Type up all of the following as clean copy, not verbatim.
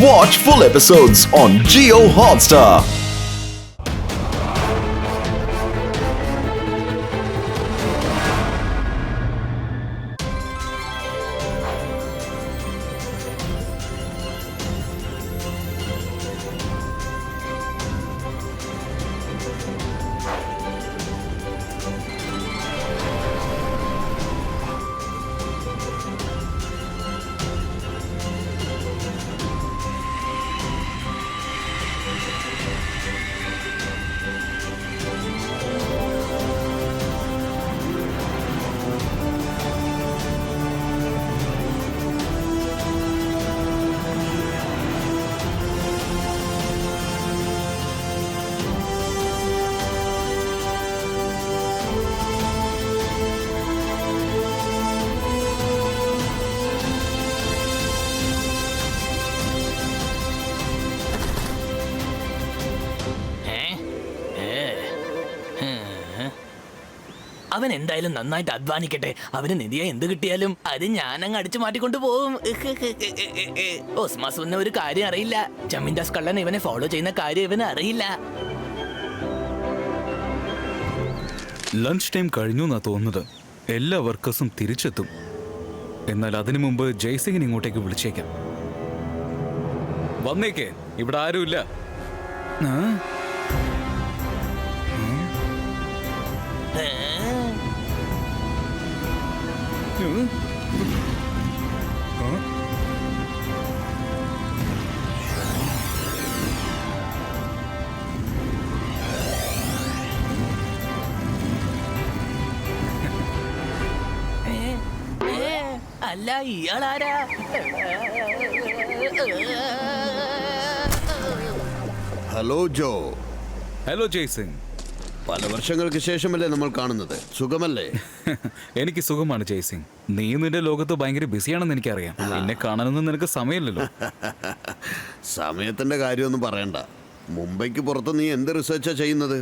Watch full episodes on Jio Hotstar. അവൻ എന്തായാലും നന്നായിട്ട് അധ്വാനിക്കട്ടെ. അവന് നിധിയെ എന്ത് കിട്ടിയാലും അത് ഞാനങ്ങ് അടിച്ചു മാറ്റിക്കൊണ്ട് പോകും. ഓസ്മാസ് ഒരു കാര്യം അറിയില്ല. ജമീൻദാസ് കള്ളൻ ഇവനെ ഫോളോ ചെയ്യുന്ന കാര്യം ഇവന് അറിയില്ല. ലഞ്ച് ടൈം കഴിഞ്ഞു എന്നാ തോന്നുന്നത്. എല്ലാ വർക്കേഴ്സും തിരിച്ചെത്തും. എന്നാൽ അതിനു മുമ്പ് ജയ്സിംഗിനെ ഇങ്ങോട്ടേക്ക് വിളിച്ചേക്കാം. വന്നേക്കേ, ഇവിടെ ആരുമില്ല. അല്ല, ഇയാളാരാ? ഹലോ ജോ. ഹലോ ജയ്സിംഗ്. പല വർഷങ്ങൾക്ക് ശേഷമല്ലേ നമ്മൾ കാണുന്നത്. സുഖമല്ലേ? എനിക്ക് സുഖമാണ് ജയ്സിംഗ്. നീ നിന്റെ ലോകത്ത് ഭയങ്കര ബിസിയാണെന്ന് എനിക്കറിയാം. എന്നെ കാണാനൊന്നും നിനക്ക് സമയമില്ലല്ലോ. സമയത്തിന്റെ കാര്യമൊന്നും പറയണ്ട. മുംബൈക്ക് പുറത്ത് നീ എന്ത് റിസർച്ചാ ചെയ്യുന്നത്?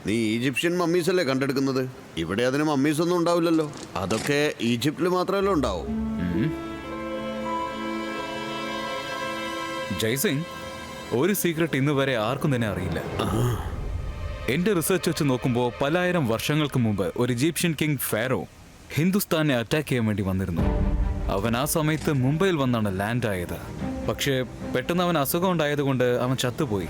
നീ ഈജിപ്ഷ്യൻ മമ്മീസ് അല്ലേ കണ്ടെടുക്കുന്നത്? ഇവിടെ അതിന് മമ്മീസ് ഒന്നും ഉണ്ടാവില്ലല്ലോ. അതൊക്കെ ഈജിപ്തിൽ മാത്രമല്ലേ ഉണ്ടാവും. ജയ്സിംഗ്, ഒരു സീക്രട്ട് ഇന്ന് വരെ ആർക്കും തന്നെ അറിയില്ല. എന്റെ റിസർച്ച് വെച്ച് നോക്കുമ്പോൾ പലായിരം വർഷങ്ങൾക്ക് മുമ്പ് ഒരു ഈജിപ്ഷ്യൻ കിങ് ഫാരോ ഹിന്ദുസ്ഥാനെ അറ്റാക്ക് ചെയ്യാൻ വേണ്ടി വന്നിരുന്നു. അവൻ ആ സമയത്ത് മുംബൈയിൽ വന്നാണ് ലാൻഡ് ആയത്. പക്ഷേ പെട്ടെന്ന് അവൻ അസുഖം ഉണ്ടായതുകൊണ്ട് അവൻ ചത്തുപോയി.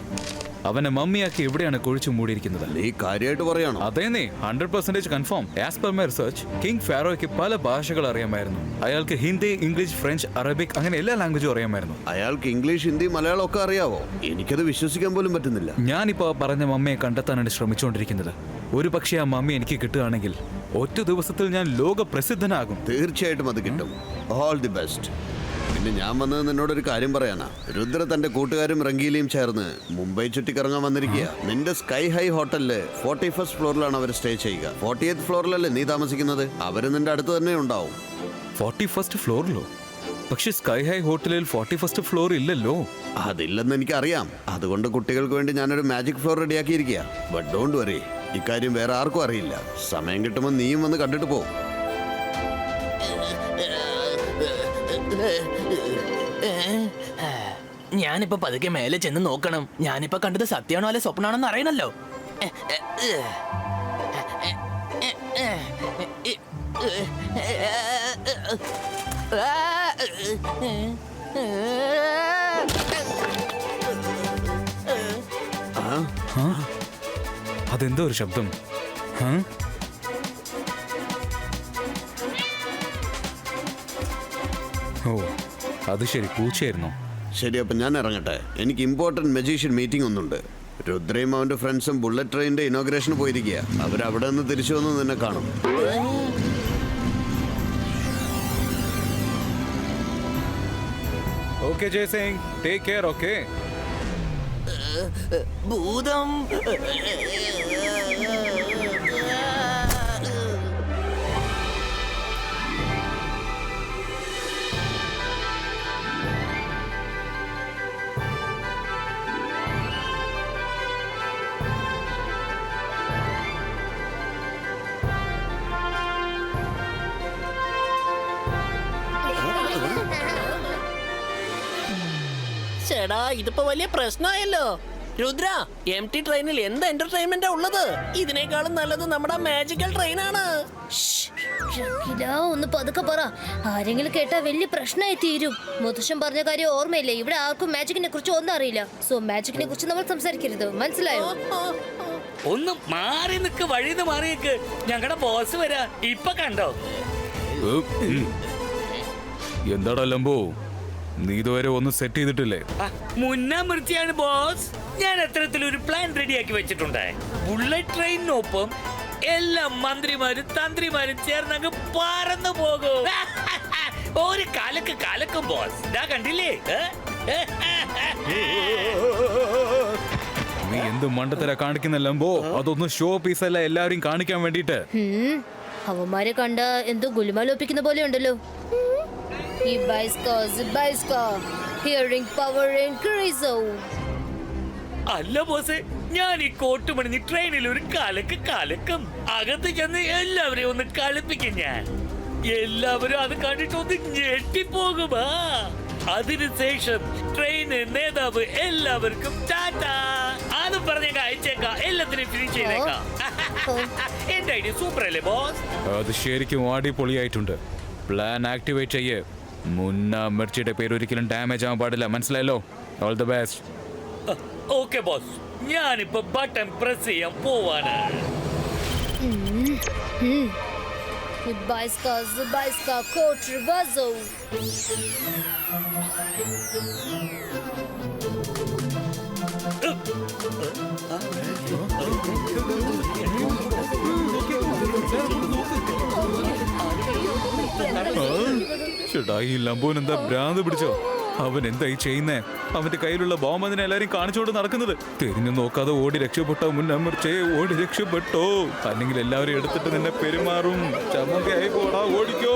അവനെ മമ്മിയാക്കി എവിടെയാണ് കുഴിച്ചു മൂടിയിരിക്കുന്നത്. നീ കാര്യമായിട്ട് പറയണോ? അതേന്നേ, 100% confirm. As per my research, king ഫാരോയ്ക്ക് പല ഭാഷകൾ അറിയാമായിരുന്നു. അയാൾക്ക് ഹിന്ദി, ഇംഗ്ലീഷ്, ഫ്രഞ്ച്, അറബിക് അങ്ങനെ എല്ലാ ലാംഗ്വേജും അറിയാമായിരുന്നു. അയാൾക്ക് ഇംഗ്ലീഷ്, ഹിന്ദി, മലയാളം ഒക്കെ അറിയാവോ? എനിക്കത് വിശ്വസിക്കാൻ പോലും പറ്റുന്നില്ല. ഞാനിപ്പോ പറഞ്ഞ മമ്മിയെ കണ്ടെത്താനാണ് ശ്രമിച്ചുകൊണ്ടിരിക്കുന്നത്. ഒരു പക്ഷേ ആ മമ്മി എനിക്ക് കിട്ടുകയാണെങ്കിൽ ഒറ്റ ദിവസത്തിൽ ഞാൻ ലോക പ്രസിദ്ധനാകും. തീർച്ചയായിട്ടും അത് കിട്ടും. All the best. പിന്നെ ഞാൻ വന്നത് നിന്നോടൊരു കാര്യം പറയാനാ. രുദ്ര തന്റെ കൂട്ടുകാരും റംഗീലിയും ചേർന്ന് മുംബൈ ചുറ്റിക്കറങ്ങാൻ വന്നിരിക്കുക. നിന്റെ സ്കൈ ഹൈ ഹോട്ടലില് 41st ഫ്ലോറിലാണ് അവർ സ്റ്റേ ചെയ്യുക. 40th ഫ്ലോറിലല്ലേ നീ താമസിക്കുന്നത്? അവര് നിന്റെ അടുത്ത് തന്നെ ഉണ്ടാവും. 41st ഫ്ലോറിലോ? പക്ഷെ സ്കൈ ഹൈ ഹോട്ടലിൽ 41st ഫ്ലോർ ഇല്ലല്ലോ. അതില്ലെന്ന് എനിക്കറിയാം. അതുകൊണ്ട് കുട്ടികൾക്ക് വേണ്ടി ഞാനൊരു മാജിക് ഫ്ലോർ റെഡിയാക്കിയിരിക്കുക. ബട്ട് ഡോണ്ട് വറി, ഇക്കാര്യം വേറെ ആർക്കും അറിയില്ല. സമയം കിട്ടുമ്പോൾ നീയും വന്ന് കണ്ടിട്ട് പോ. ഞാനിപ്പോ പതുക്കെ മേലെ ചെന്ന് നോക്കണം. ഞാനിപ്പോ കണ്ടത് സത്യമാണോ അല്ലെ സ്വപ്നാണോന്ന് അറിയണല്ലോ. അതെന്തോ ഒരു ശബ്ദം. ഓ, അത് ശരി, പൂച്ചയായിരുന്നോ? ശരി, അപ്പം ഞാൻ ഇറങ്ങട്ടെ. എനിക്ക് ഇമ്പോർട്ടൻറ്റ് മജീഷ്യൻ മീറ്റിംഗ് ഒന്നുണ്ട്. രുദ്രയും അവൻ്റെ ഫ്രണ്ട്സും ബുള്ളറ്റ് ട്രെയിനിൻ്റെ ഇനോഗ്രേഷന് പോയിരിക്കുക. അവരവിടെ നിന്ന് തിരിച്ചു വന്ന് നിന്നെ കാണും. Okay Jaising, take care. Okay. ഭൂതം. ചേടാ ഇതിപ്പോ വലിയ പ്രശ്നമായല്ലോ. രുദ്ര, MT ട്രെയിനിൽ എന്ത് എന്റർടൈൻമെന്റാ ഉള്ളത്? ഇതിനേക്കാളും നല്ലത് നമ്മുടെ മാജിക്കൽ ട്രെയിനാണ്. ഒന്ന് പതുക്കെ പറ, ആരെങ്കിലും കേട്ടാ വലിയ പ്രശ്നമായി തീരും. മുത്തശ്ശൻ പറഞ്ഞ കാര്യം ഓർമ്മയില്ലേ? ഇവിടെ ആർക്കും മാജിക്കിനെ കുറിച്ച് ഒന്നും അറിയില്ല. സോ മാജിക്കിനെ കുറിച്ച് നമ്മൾ സംസാരിക്കരുത്, മനസ്സിലായോ? ഒന്ന് മാറി നിക്ക്, വഴിന്ന് മാറിയേക്ക്. ഞങ്ങളുടെ ബോസ് വരാ, ഇപ്പൊ കണ്ടോ? എന്താടാ ലംബോ, നീ ഇതുവരെ ഒന്നും സെറ്റ് ചെയ്തിട്ടില്ലേ? മുന്നാമൃത്തിയാണ് ബോസ്. ഞാൻ അത്തരത്തിലൊരു പ്ലാൻ റെഡിയാക്കി വെച്ചിട്ടുണ്ട്. ബുള്ളറ്റ് ട്രെയിനിനൊപ്പം എല്ലാ മന്ത്രിമാരും തന്ത്രിമാരും ചേർന്ന് അങ്ങ് പറന്നു പോകും. ഒരു കലക്കും ബോസ്. ഇതാ കണ്ടില്ലേ? നീ എന്ത് മണ്ടത്തര കാണിക്കുന്ന ലംബോ? അതൊന്നും ഷോ പീസ് അല്ല, എല്ലാവരും കാണിക്കാൻ വേണ്ടിട്ട്. അവന്മാരെ കണ്ട എന്തോ ഗുലുമാലോപ്പിക്കുന്ന പോലെ ഉണ്ടല്ലോ. ഈ ഹിയറിംഗ് പവർ ഇൻക്രീസ്. അല്ല ബോസ്, ഞാൻ ഈ കോട്ടുമണി ട്രെയിനിൽ ഒരു കലക്കും. അകത്ത് ചെന്ന് എല്ലാവരെയും ഒന്ന് കളിപ്പിക്കും ഞാൻ. എല്ലാവരും അത് കണ്ടിട്ട് ഒന്ന് ഞെട്ടിപ്പോകുമാ. അതിനുശേഷം ട്രെയിന് നേതാവ് എല്ലാവർക്കും ടാറ്റാ അത് പറഞ്ഞേക്കാം, അയച്ചേക്കാം, എല്ലാത്തിനും ഫിനിഷ് ചെയ്തേക്കാം. എന്റെ ഐഡിയ സൂപ്പർ അല്ലേ ബോസ്? അത് ശരിക്കും അടിപൊളിയായിട്ടുണ്ട്. പ്ലാൻ ആക്ടിവേറ്റ് ചെയ്യേ. മുന്ന മിർച്ചിയുടെ പേര് ഒരിക്കലും ഡാമേജ് ആവാൻ പാടില്ല, മനസ്സിലായല്ലോ? All the best. Okay boss, ഞാനിപ്പോ ബട്ടൺ പ്രസ് ചെയ്യാൻ പോവാണ്. ചേട്ടാ, ഈ ലംബോൻ എന്താ ഭ്രാന്ത് പിടിച്ചോ? അവൻ എന്തായി ചെയ്യുന്നേ? അവന്റെ കയ്യിലുള്ള ബോംബ് അതിനെ എല്ലാരും കാണിച്ചോണ്ട് നടക്കുന്നത്. തിരിഞ്ഞു നോക്കാതെ ഓടി രക്ഷപ്പെട്ടോ മുന്നമർച്ചേ, ഓടി രക്ഷപ്പെട്ടോ, അല്ലെങ്കിൽ എല്ലാവരും എടുത്തിട്ട് നിന്നെ പെരുമാറും. ചമ്മന്തിയായി പോടാ, ഓടിക്കോ.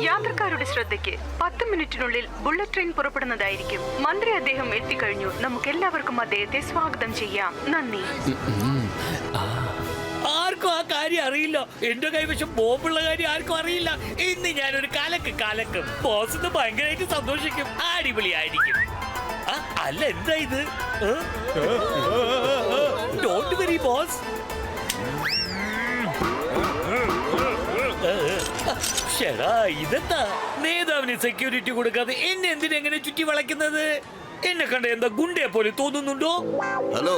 യാത്രക്കാരുടെ ശ്രദ്ധയ്ക്ക് 10 മിനിറ്റിനുള്ളിൽ ബുള്ളറ്റ് ട്രെയിൻ പുറപ്പെടുന്നതായിരിക്കും. മന്ത്രി അദ്ദേഹം എത്തിക്കഴിഞ്ഞു. നമുക്ക് എല്ലാവർക്കും അദ്ദേഹത്തെ സ്വാഗതം ചെയ്യാം. നന്ദി. ആർക്കും ആ കാര്യം അറിയില്ല. എന്റെ കൈവശം ബോംബുള്ള കാര്യം ആർക്കും അറിയില്ല. ഇന്ന് ഞാനൊരു കലക്കും. ബോസ് ഇത് ഭയങ്കരമായിട്ട് സന്തോഷിക്കും. അടിപൊളിയായിരിക്കും. അല്ല, എന്താ ഇത്? Don't very boss. ശരാ, ഇതെന്താ? നേതാവിന് സെക്യൂരിറ്റി കൊടുക്കാതെ എന്നെ എന്തിനെങ്ങനെ ചുറ്റി വളയ്ക്കുന്നത്? എന്നെ കണ്ട എന്താ ഗുണ്ടയെ പോലെ തോന്നുന്നുണ്ടോ? ഹലോ,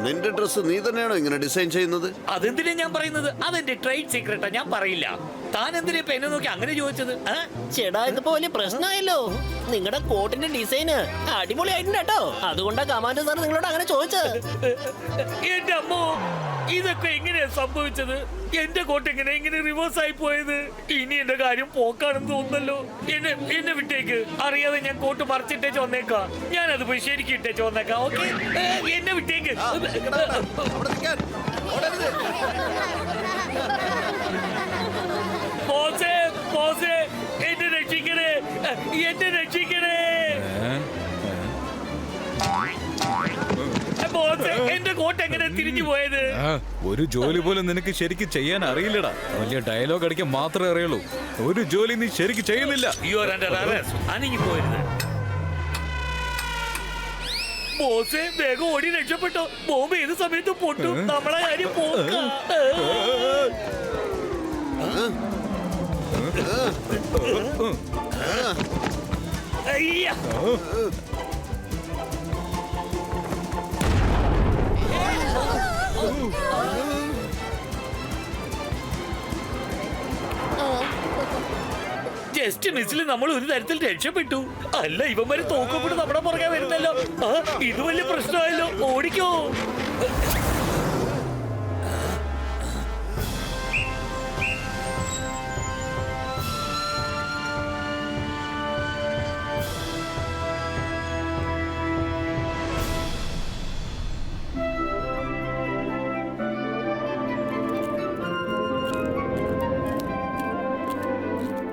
നിന്റെ ഡ്രസ് നീ തന്നെയാണോ ഇങ്ങനെ ഡിസൈൻ ചെയ്യുന്നത്? അതെന്തിനാ ഞാൻ പറയുന്നത്? അതെന്റെ ട്രേഡ് സീക്രട്ടാ, ഞാൻ പറയില്ല. താൻ എന്തിനാ ഇപ്പൊ എന്നെ നോക്കി അങ്ങനെ ചോദിച്ചത്? ചേടാ ഇതിപ്പോ വലിയ പ്രശ്നമായല്ലോ. നിങ്ങളുടെ കോട്ടിന്റെ ഡിസൈന് അടിപൊളിയായിട്ടുണ്ട് കേട്ടോ. അതുകൊണ്ടാ കമാൻഡർ സാർ നിങ്ങളോട് അങ്ങനെ ചോദിച്ചത്. എന്റെ അമ്മോ, ഇതൊക്കെ എങ്ങനെയാ സംഭവിച്ചത്? എന്റെ കോട്ട് ഇങ്ങനെ റിവേഴ്സ് ആയി പോയത്? ഇനി എന്റെ കാര്യം പോക്കാണെന്ന് തോന്നുന്നല്ലോ. എന്നെ വിട്ടേക്ക്. അറിയാതെ ഞാൻ കോട്ട് മറിച്ചിട്ടേച്ച് വന്നേക്കാം. ഞാനത് പോയി ശരിക്കും ഇട്ടേച്ച് വന്നേക്കാം. ഓക്കെ, എന്നെ വിട്ടേക്ക്. ബോസേ, എന്നെ രക്ഷിക്കണേ. ബോസേ, എന്റെ കോട്ട് എങ്ങനെ തിരിഞ്ഞു പോയത്? ഒരു ജോലി പോലും നിനക്ക് ശരിക്കും ചെയ്യാൻ അറിയില്ലടാ. വലിയ ഡയലോഗ് അടിക്കാൻ മാത്രമേ അറിയുള്ളൂ. ഒരു ജോലി നീ ശരിക്കും ചെയ്യുന്നില്ല. You are under arrest. അനങ്ങി പോയത്. ബോസേ, വേഗം ഓടി രക്ഷപ്പെട്ടോ. ബോംബ് ഏത് സമയത്ത് പൊട്ടും. നമ്മളെ കാര്യം പോക്ക. അയ്യ, ജസ്റ്റ് മിസ്സിൽ നമ്മൾ ഒരു തരത്തിൽ രക്ഷപ്പെട്ടു. അല്ല, ഇവന്മാര് തോക്കപ്പെട്ട് നമ്മുടെ പുറകെ വരുന്നല്ലോ. ഇത് വലിയ പ്രശ്നമായല്ലോ. ഓടിക്കോ.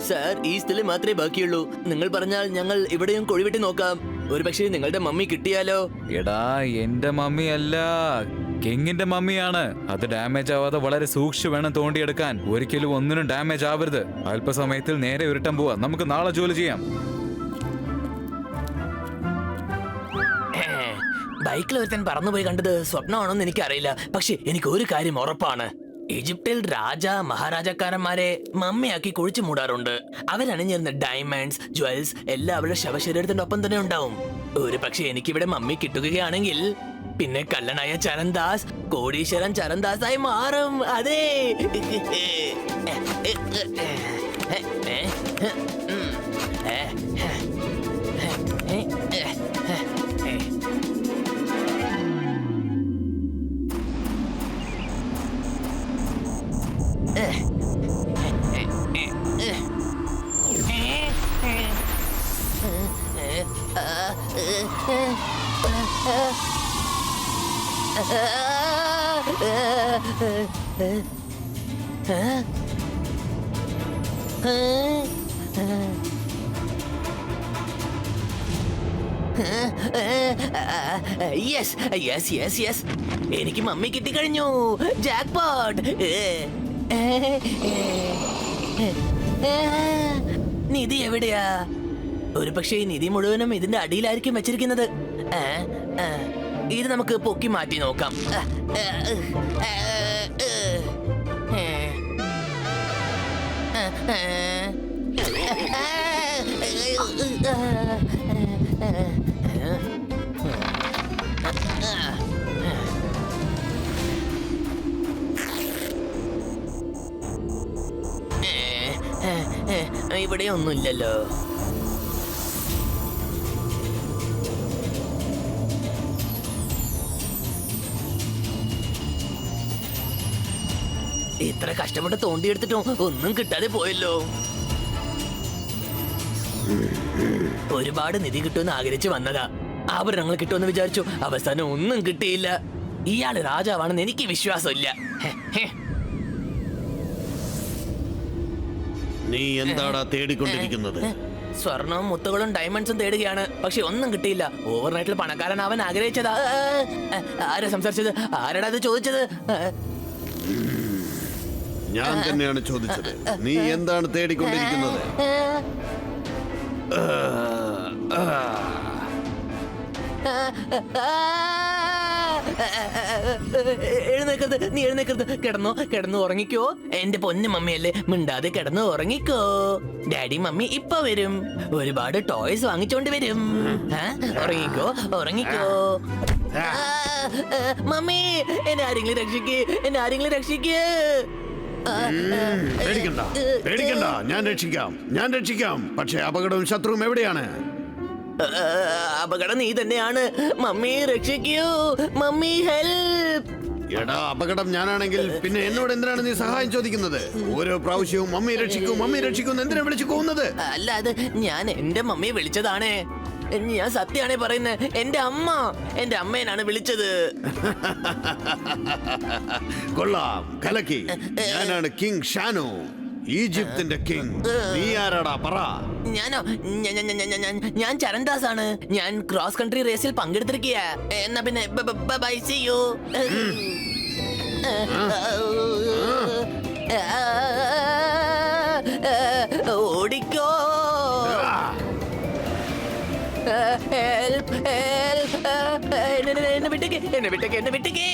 സാർ, ഈ സ്ഥലം മാത്രമേ ബാക്കിയുള്ളൂ. നിങ്ങൾ പറഞ്ഞാൽ ഞങ്ങൾ ഇവിടെയും കൊഴിവിട്ട് നോക്കാം. ഒരു പക്ഷേ നിങ്ങളുടെ മമ്മി കിട്ടിയാലോ? എടാ, എന്റെ മമ്മി അല്ല, കിങ്ങിന്റെ മമ്മിയാണ്. അത് ഡാമേജ് ആവാതെ വളരെ സൂക്ഷിച്ചു വേണം തോണ്ടിയെടുക്കാൻ. ഒരിക്കലും ഒന്നിനും ഡാമേജ് ആവരുത്. അല്പസമയത്തിൽ നേരെ ഉരുട്ടാൻ പോവാ. നമുക്ക് നാളെ ജോലി ചെയ്യാം. സൈക്കിൾ ഒരുത്തൻ പറന്നുപോയി കണ്ടത് സ്വപ്നമാണോന്ന് എനിക്കറിയില്ല. പക്ഷെ എനിക്ക് ഒരു കാര്യം ഉറപ്പാണ്, ഈജിപ്തിൽ രാജ മഹാരാജാക്കാരന്മാരെ മമ്മയാക്കി കുഴിച്ചു മൂടാറുണ്ട്. അവരണിഞ്ഞിരുന്ന ഡയമണ്ട്സ്, ജ്വൽസ് എല്ലാം അവരുടെ ശവശരീരത്തിന്റെ ഒപ്പം തന്നെ ഉണ്ടാവും. ഒരു പക്ഷെ എനിക്കിവിടെ മമ്മി കിട്ടുകയാണെങ്കിൽ പിന്നെ കള്ളനായ ചരൺദാസ് കോടീശ്വരൻ ചരൺദാസായി മാറും. അതെ. യെസ് യെസ് യെസ് യെസ്, എനിക്ക് മമ്മി കിട്ടിക്കഴിഞ്ഞു. ജാക്ക്പോട്ട്. നിധി എവിടെയാ? ഒരു പക്ഷേ ഈ നിധി മുഴുവനും ഇതിന്റെ അടിയിലായിരിക്കും വെച്ചിരിക്കുന്നത്. ഇത് നമുക്ക് പൊക്കി മാറ്റി നോക്കാം. ഇവിടെ ഒന്നുമില്ലല്ലോ. ഇത്ര കഷ്ടപ്പെട്ട് തോണ്ടിയെടുത്തിട്ടും ഒന്നും കിട്ടാതെ പോയല്ലോ. ഒരുപാട് നിധി കിട്ടുമെന്ന് ആഗ്രഹിച്ചു വന്നതാ. ആഭരണങ്ങൾ കിട്ടുമെന്ന് വിചാരിച്ചു. അവസാനം ഒന്നും കിട്ടിയില്ല. ഇയാള് രാജാവാണെന്ന് എനിക്ക് വിശ്വാസമില്ല. നീ എന്താടാ തേടിക്കൊണ്ടിരിക്കുന്നത്? സ്വർണവും മുത്തുകളും ഡയമണ്ട്സും തേടുകയാണ്. പക്ഷെ ഒന്നും കിട്ടിയില്ല. ഓവർനൈറ്റിൽ പണക്കാരനാവാൻ ആഗ്രഹിച്ചതാ. ആരാ സംസാരിച്ചത്? ആരാടാ അത് ചോദിച്ചത്? ഞാൻ തന്നെയാണ് ചോദിച്ചത്. നീ എന്താണ് തേടിക്കൊണ്ടിരിക്കുന്നത്? എഴുന്നേക്കരുത്, നീ എഴുന്നേക്കരുത്. കിടന്നു ഉറങ്ങിക്കോ. എന്റെ പൊന്നു മമ്മിയല്ലേ, മിണ്ടാതെ കിടന്നു ഉറങ്ങിക്കോ. ഡാഡി മമ്മി ഇപ്പൊ വരും. ഒരുപാട് ടോയ്സ് വാങ്ങിച്ചോണ്ട് വരും. ഉറങ്ങിക്കോ. മമ്മി, എന്നെ ആരെങ്കിലും രക്ഷിക്ക്. പേടിക്കണ്ട, ഞാൻ രക്ഷിക്കാം. പക്ഷെ അപകടവും ശത്രുവും എവിടെയാണ്? അപകടം നീ തന്നെയാണ്. മമ്മി രക്ഷിക്കൂ. Mummy help. എടാ, അപകടം ഞാനാണെങ്കിൽ പിന്നെ എന്നോട് എന്തിനാണ് നീ സഹായം ചോദിക്കുന്നത്? ഓരോ പ്രാവശ്യവും മമ്മി രക്ഷിക്കും എന്തിനാ വിളിച്ചു പോകുന്നത്? അല്ല, അത് ഞാൻ എന്റെ മമ്മിയെ വിളിച്ചതാണ്. ഞാൻ സത്യമാണ് പറയുന്നത്. എന്റെ അമ്മേനാണ് വിളിച്ചത്. കൊള്ളാം, കലക്കി. ഞാനാണ് കിങ് ഷാനു, ഈജിപ്തിന്റെ കിങ്. നീ ആരാടാ പറ? ഞാനോ? ഞാൻ ചരൺദാസ് ആണ്. ഞാൻ ക്രോസ് കൺട്രി റേസിൽ പങ്കെടുത്തിരിക്കുക. എന്നാ പിന്നെ ബൈ, സീ യു. ഓടിക്കോ. എന്നെ വിട്ടേക്ക്.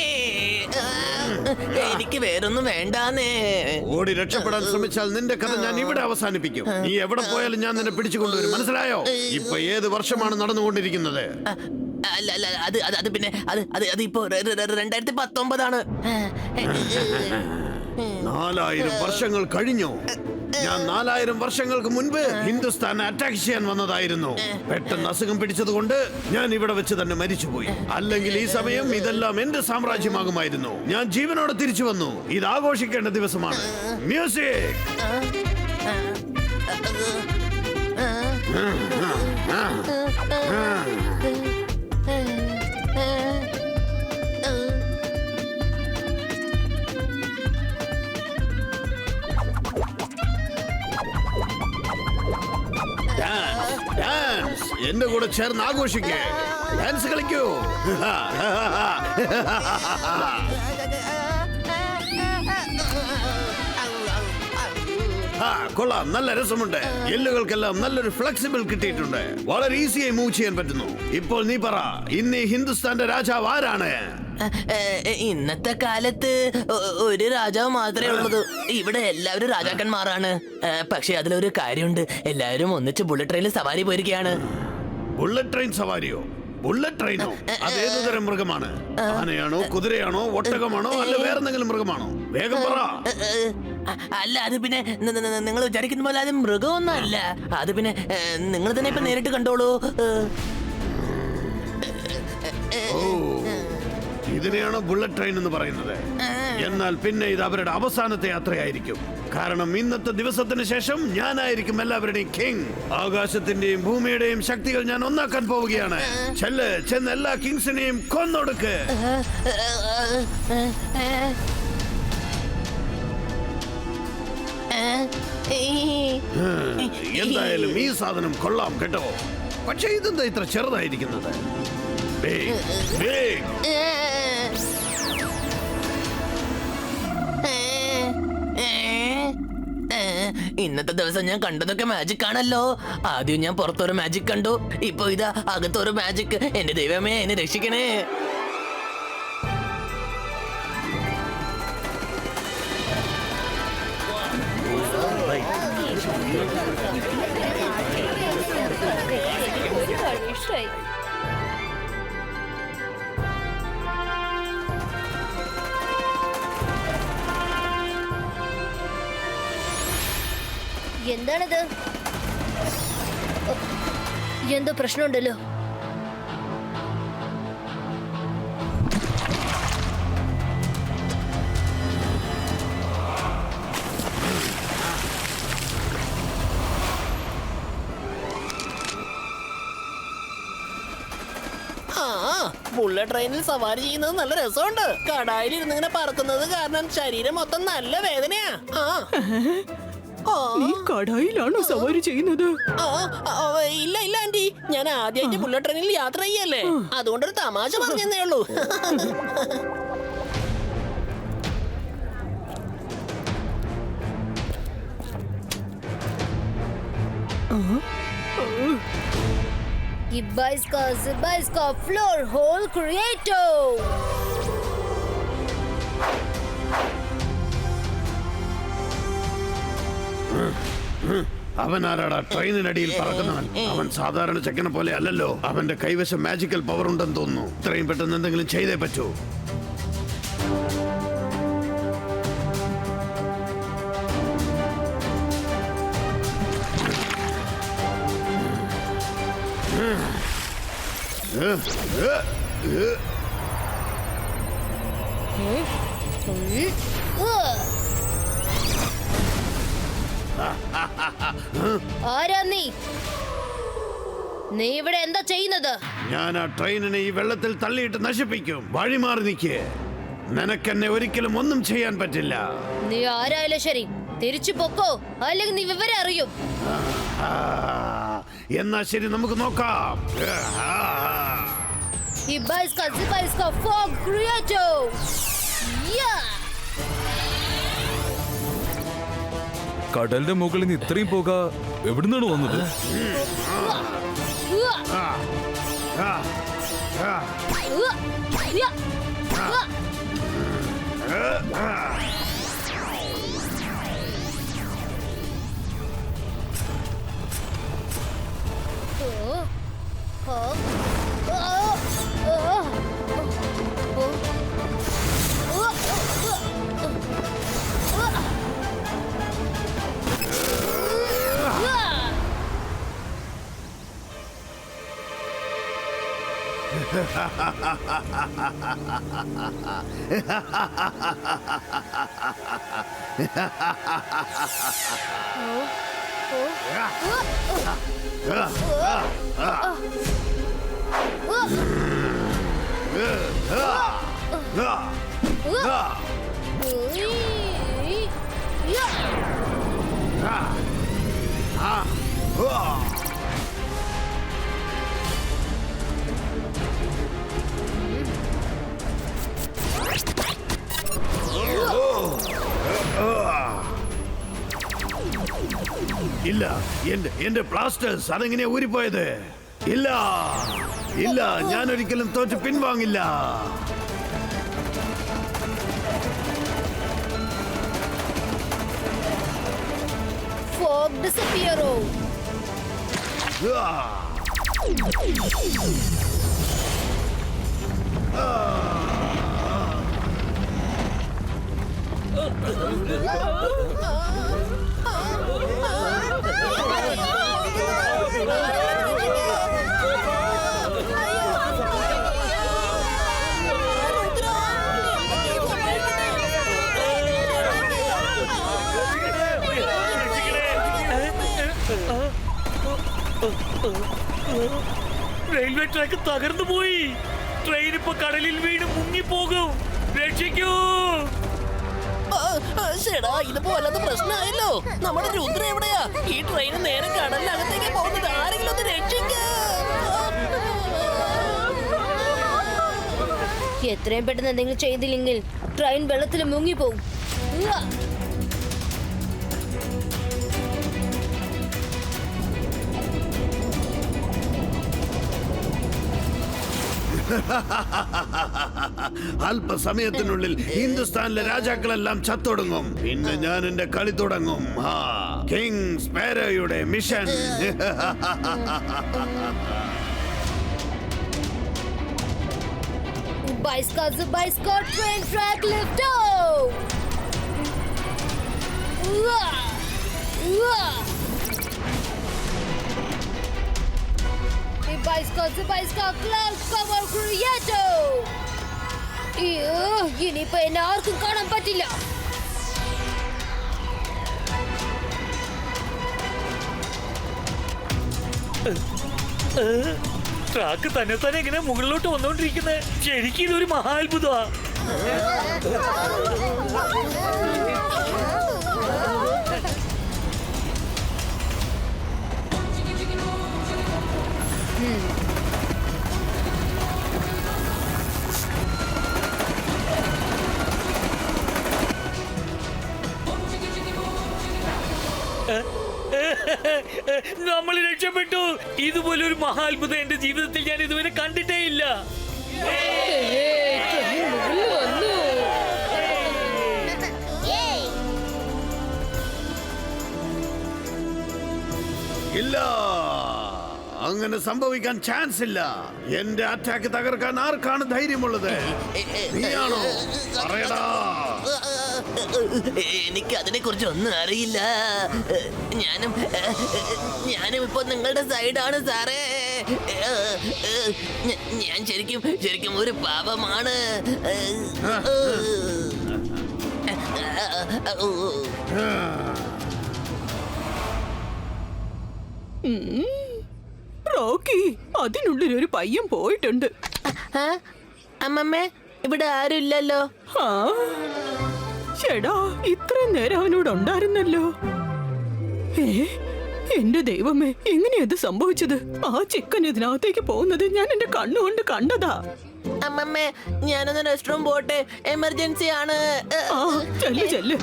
എനിക്ക് വേറൊന്നും വേണ്ടാന്നേ. ഓടി രക്ഷപ്പെടാൻ ശ്രമിച്ചാൽ നിന്റെ കഥ ഞാൻ ഇവിടെ അവസാനിപ്പിക്കും. നീ എവിടെ പോയാലും ഞാൻ നിന്നെ പിടിച്ചുകൊണ്ടുവരും. മനസ്സിലായോ? ഇപ്പൊ ഏത് വർഷമാണ് നടന്നുകൊണ്ടിരിക്കുന്നത്? അല്ല, അത് പിന്നെ അത് ഇപ്പോ 2019. 4000 വർഷങ്ങൾ കഴിഞ്ഞു. ഞാൻ 4000 വർഷങ്ങൾക്ക് മുൻപ് ഹിന്ദുസ്ഥാനെ അറ്റാക്ക് ചെയ്യാൻ വന്നതായിരുന്നു. പെട്ടെന്ന് അസുഖം പിടിച്ചതുകൊണ്ട് ഞാൻ ഇവിടെ വെച്ച് തന്നെ മരിച്ചുപോയി. അല്ലെങ്കിൽ ഈ സമയം ഇതെല്ലാം എന്റെ സാമ്രാജ്യമാകുമായിരുന്നു. ഞാൻ ജീവനോടെ തിരിച്ചു വന്നു. ഇത് ആഘോഷിക്കേണ്ട ദിവസമാണ്. മ്യൂസിക്. എന്റെ കൂടെ ചേർന്ന് ആഘോഷിക്കേ. ഡാൻസ് കളിക്കൂ. കൊള്ളാം, നല്ല രസമുണ്ട്. എല്ലുകൾക്കെല്ലാം നല്ലൊരു ഫ്ലെക്സിബിൾ കിട്ടിയിട്ടുണ്ട്. വളരെ ഈസിയായി മൂവ് ചെയ്യാൻ പറ്റുന്നു. ഇപ്പോൾ നീ പറ, ഇന്ന് ഈ ഹിന്ദുസ്ഥാന്റെ രാജാവ് ആരാണ്? ഇന്നത്തെ കാലത്ത് ഒരു രാജാവ് മാത്രമേ ഉള്ളൂ. ഇവിടെ എല്ലാവരും രാജാക്കന്മാരാണ്. പക്ഷെ അതിലൊരു കാര്യമുണ്ട്, എല്ലാവരും ഒന്നിച്ച് ബുള്ളറ്റ് ട്രെയിനിൽ സവാരി പോയിരിക്കുകയാണ്. ബുള്ളറ്റ് ട്രെയിൻ സവാരിയോ? ബുള്ളറ്റ് ട്രെയിനോ? അതേതു തരം മൃഗമാണ്? ആനയാണോ, കുതിരയാണോ, ഒട്ടകമാണോ, അല്ല വേറെന്തെങ്കിലും മൃഗമാണോ? വേഗം പറ. അല്ല, അത് പിന്നെ നിങ്ങൾ വിചാരിക്കുന്ന പോലെ അത് മൃഗമൊന്നും അല്ല. അത് പിന്നെ നിങ്ങൾ തന്നെ ഇപ്പൊ നേരിട്ട് കണ്ടോളൂ. ഇതിനെയാണോ ബുള്ളറ്റ് ട്രെയിൻ എന്ന് പറയുന്നത്? എന്നാൽ പിന്നെ ഇത് അവരുടെ അവസാനത്തെ യാത്രയായിരിക്കും. കാരണം ഇന്നത്തെ ദിവസത്തിന് ശേഷം ഞാനായിരിക്കും എല്ലാവരുടെയും കിങ്. ആകാശത്തിന്റെയും ഭൂമിയുടെയും ശക്തികൾ ഞാൻ ഒന്നാക്കാൻ പോവുകയാണ്. ചെന്ന് എല്ലാ കിങ്സിനെയും കൊന്നൊടുക്ക്. എന്തായാലും ഈ സാധനം കൊള്ളാം കേട്ടോ. പക്ഷെ ഇതെന്താ ഇത്ര ചെറുതായിരിക്കുന്നത്? ഇന്നത്തെ ദിവസം ഞാൻ കണ്ടതൊക്കെ മാജിക് ആണല്ലോ. ആദ്യം ഞാൻ പുറത്തൊരു മാജിക് കണ്ടു, ഇപ്പൊ ഇതാ അകത്തൊരു മാജിക്. എന്റെ ദൈവമേ, എന്നെ രക്ഷിക്കണേ. എന്താണിത്? എന്തോ പ്രശ്നമുണ്ടല്ലോ. ബുള്ളറ്റ് ട്രെയിനിൽ സവാരി ചെയ്യുന്നത് നല്ല രസമുണ്ട്. കടായിൽ ഇരുന്ന് ഇങ്ങനെ പറക്കുന്നത് കാരണം ശരീരം മൊത്തം നല്ല വേദനയാ. നീ കടായിലാണോ സവാരി ചെയ്യുന്നത്? ഇല്ല ഇല്ല ആന്റി, ഞാൻ ആദ്യമായിട്ട് ബുള്ളറ്റ് ട്രെയിനിൽ യാത്ര ചെയ്യല്ലേ, അതുകൊണ്ടൊരു തമാശ പറഞ്ഞേ ഉള്ളൂ. Ibaiska floor hole creator. അവൻ ആരാടാ ട്രെയിനിനടിയിൽ പറക്കുന്നവൻ? അവൻ സാധാരണ ചെക്കനെ പോലെ അല്ലല്ലോ. അവന്റെ കൈവശം മാജിക്കൽ പവർ ഉണ്ടെന്ന് തോന്നുന്നു. ഇത്രയും പെട്ടെന്ന് എന്തെങ്കിലും ചെയ്തേ പറ്റൂ. ആരാ നീ? നീ ഇവിടെ എന്താ ചെയ്യുന്നത്? ഞാൻ ആ ട്രെയിനിനെ ഈ വെള്ളത്തിൽ തള്ളിയിട്ട് നശിപ്പിക്കും. വഴിമാറി നിൽക്ക്. നിനക്കെന്നെ ഒരിക്കലും ഒന്നും ചെയ്യാൻ പറ്റില്ല. നീ ആരായാലും ശരി, തിരിച്ചു പൊക്കോ, അല്ലെങ്കിൽ നീ വിവരം അറിയും. എന്നാ ശരി, നമുക്ക് നോക്കാം. Ibaiska fog creator. കടലിന്റെ മുകളിൽ നിന്ന് ഇത്രയും പോക എവിടുന്നാണ് വന്നത്? എന്റെ പ്ലാസ്റ്റേഴ്സ് അതെങ്ങനെയാ ഊരിപ്പോയത്? ഇല്ല ഇല്ല, ഞാൻ ഒരിക്കലും തോറ്റ് പിൻവാങ്ങില്ല. Fog disappearo. റെയിൽവേ ട്രാക്ക് തകർന്നു പോയി. ട്രെയിൻ ഇപ്പൊ കടലിൽ വീണ് മുങ്ങിപ്പോകും. രക്ഷിക്കൂ. ചേടാ, ഇതിപ്പോ വല്ലാത്ത പ്രശ്നമായല്ലോ. നമ്മുടെ രുദ്ര എവിടെയാ? ഈ ട്രെയിൻ നേരെ കടലിനകത്തേക്ക് പോകുന്നത്. ആരെങ്കിലും ഒന്ന് രക്ഷിക്കൂ. എത്രയും പെട്ടെന്ന് എന്തെങ്കിലും ചെയ്തില്ലെങ്കിൽ ട്രെയിൻ വെള്ളത്തിൽ മുങ്ങിപ്പോകും. അല്പസമയത്തിനുള്ളിൽ ഹിന്ദുസ്ഥാനിലെ രാജാക്കളെല്ലാം ചത്തൊടുങ്ങും. പിന്നെ ഞാൻ എന്റെ കളി തുടങ്ങും. കിങ് സ്പാരോയുടെ mission. Bicycle train track lift off. Bicycle cloud cover creator. ഇനിയിപ്പോ എന്നെ ആർക്കും കാണാൻ പറ്റില്ല. ട്രാക്ക് തന്നെ തന്നെ ഇങ്ങനെ മുകളിലോട്ട് വന്നോണ്ടിരിക്കുന്നത് ശരിക്കും ഇതൊരു മഹാത്ഭുതമാ. നമ്മൾ രക്ഷപ്പെട്ടു. ഇതുപോലൊരു മഹാത്ഭുതം എന്റെ ജീവിതത്തിൽ ഞാൻ ഇതുവരെ കണ്ടിട്ടേ ഇല്ല. ഇല്ല, അങ്ങനെ സംഭവിക്കാൻ ചാൻസ് ഇല്ല. എന്റെ അറ്റാക്ക് തകർക്കാൻ ആർക്കാണ് ധൈര്യമുള്ളത്? നീയാണോ? പറയടാ. എനിക്ക് അതിനെ കുറിച്ച് ഒന്നും അറിയില്ല. ഞാനും ഇപ്പൊ നിങ്ങളുടെ സൈഡാണ് സാറേ. ഞാൻ ശരിക്കും ഒരു പാപമാണ്. റോക്കി, അതിനുള്ളിൽ ഒരു പയ്യൻ പോയിട്ടുണ്ട്. അമ്മമ്മേ, ഇവിടെ ആരും ഇല്ലല്ലോ. ചേടാ, ഇത്രയും നേരം അവനോട് ഉണ്ടായിരുന്നല്ലോ. എന്റെ ദൈവമേ, എങ്ങനെയത് സംഭവിച്ചത്? ആ ചിക്കൻ ഇതിനകത്തേക്ക് പോകുന്നത് ഞാൻ എന്റെ കണ്ണുകൊണ്ട് കണ്ടതാ. അമ്മമ്മേ, ഞാനൊന്ന് റെസ്റ്റ് റൂം പോട്ടെ. എമർജൻസി ആണ്. ചെല്ല് ചെല്ല്.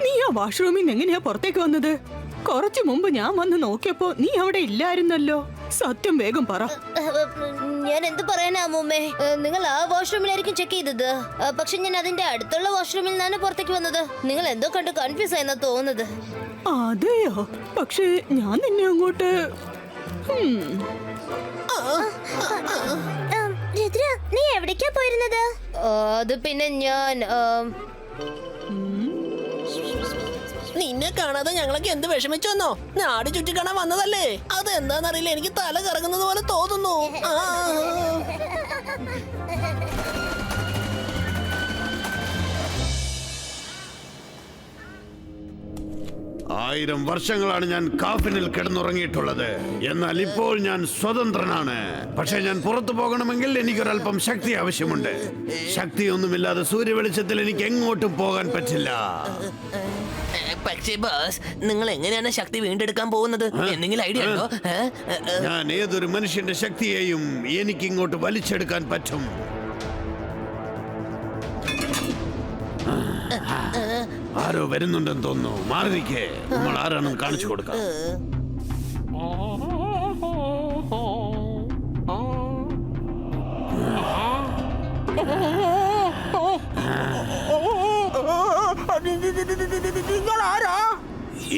നീയാ വാഷ്റൂമിൽ നിന്ന് എങ്ങനെയാ പുറത്തേക്ക് വന്നത്? കുറച്ചു മുമ്പ് ഞാൻ വന്ന് നോക്കിയപ്പോ നീ അവിടെ ഇല്ലായിരുന്നല്ലോ. സത്യം വേഗം പറ. ഞാൻ എന്ത് പറയാനാ അമ്മൂമ്മേ? നിങ്ങൾ ആ വാഷ്റൂമിലായിരിക്കും ചെക്ക് ചെയ്തത്. പക്ഷെ ഞാൻ അതിന്റെ അടുത്തുള്ള വാഷ്റൂമിൽ നിന്നാണ് പുറത്തേക്ക് വന്നത്. നിങ്ങൾ എന്തോ കണ്ട് കൺഫ്യൂസ് ആയെന്നാ തോന്നുന്നത്. അതെയോ? പക്ഷെ ഞാൻ നിന്നെ അങ്ങോട്ട് നീ എവിടേക്കാ പോയിരുന്നത്? അത് പിന്നെ ഞാൻ നിന്നെ കാണാതെ ഞങ്ങളൊക്കെ എന്ത് വിഷമിച്ചോന്നോ? നാട് ചുറ്റി കാണാൻ വന്നതല്ലേ. അത് എന്താന്നറിയില്ല, എനിക്ക് തല കറങ്ങുന്നത് പോലെ തോന്നുന്നു. 1000 വർഷങ്ങളാണ് ഞാൻ കാഫിനിൽ കിടന്നുറങ്ങിയിട്ടുള്ളത്. എന്നാൽ ഇപ്പോൾ ഞാൻ സ്വതന്ത്രനാണ്. പക്ഷെ ഞാൻ പുറത്തു പോകണമെങ്കിൽ എനിക്കൊരല്പം ശക്തി ആവശ്യമുണ്ട്. ശക്തിയൊന്നുമില്ലാതെ സൂര്യവെളിച്ചത്തിൽ എനിക്ക് എങ്ങോട്ടും പോകാൻ പറ്റില്ല. പക്ഷേ ബോസ്, നിങ്ങൾ എങ്ങനെയാണ് ശക്തി വീണ്ടെടുക്കാൻ പോകുന്നത്? എന്തെങ്കിലും ഐഡിയ ഉണ്ടോ? ഞാൻ ഏതൊരു മനുഷ്യന്റെ ശക്തിയെയും എനിക്ക് ഇങ്ങോട്ട് വലിച്ചെടുക്കാൻ പറ്റും. ആരോ വരുന്നുണ്ടെന്ന് തോന്നുന്നു. മാറിയിരിക്കേ, നമ്മൾ ആരാണെന്ന് കാണിച്ചു കൊടുക്കാം.